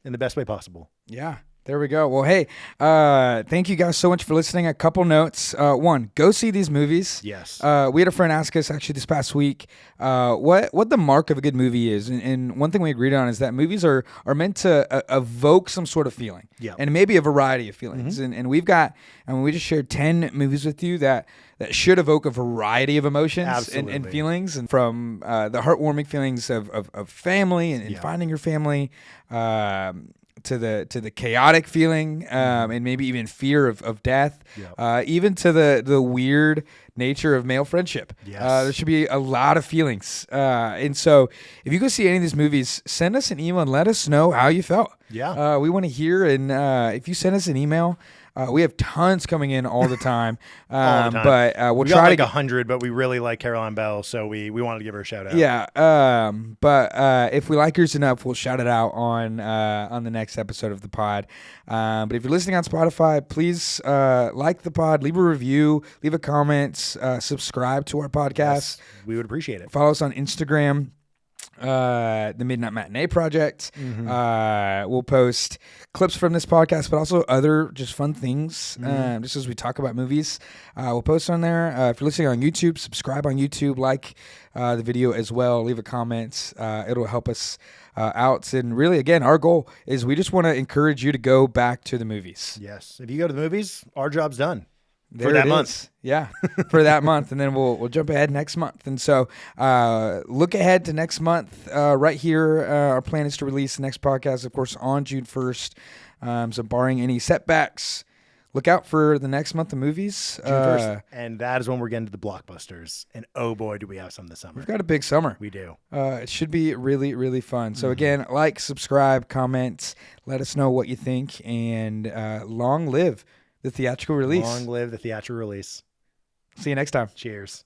in the best way possible. Yeah. There we go. Well, hey, thank you guys so much for listening. A couple notes. One, go see these movies. Yes. We had a friend ask us actually this past week what the mark of a good movie is. And one thing we agreed on is that movies are meant to evoke some sort of feeling. Yeah. And maybe a variety of feelings. Mm-hmm. And we've got, we just shared 10 movies with you that should evoke a variety of the and feelings. And from the heartwarming feelings of family and finding your family, to the chaotic feeling, and maybe even fear of death, even to the weird nature of male friendship. Yes. There should be a lot of feelings. And so if you go see any of these movies, send us an email and let us know how you felt. Yeah. We want to hear. And if you send us an email, we have tons coming in all the time. All the time. But we'll we try got to like 100, but we really like Caroline Bell, so we wanted to give her a shout out. Yeah. But if we like yours enough, we'll shout it out on the next episode of the pod. But if you're listening on Spotify, please like the pod, leave a review, leave a comment, subscribe to our podcast. Yes, we would appreciate it. Follow us on Instagram. The Midnight Matinee Project. Mm-hmm. We'll post clips from this podcast, but also other just fun things, just as we talk about movies. We'll post on there. If you're listening on YouTube, subscribe on YouTube, like the video as well, leave a comment. It'll help us out. And really, again, our goal is we just want to encourage you to go back to the movies. Yes. If you go to the movies, our job's done. There for that month. Yeah, for that month. And then we'll jump ahead next month. And so look ahead to next month right here. Our plan is to release the next podcast, of course, on June 1st. So barring any setbacks, look out for the next month of movies. June 1st. And that is when we're getting to the blockbusters. And oh boy, do we have some this summer. We've got a big summer. We do. It should be really, really fun. So again, like, subscribe, comment, let us know what you think, and long live the theatrical release. Long live the theatrical release. See you next time. Cheers.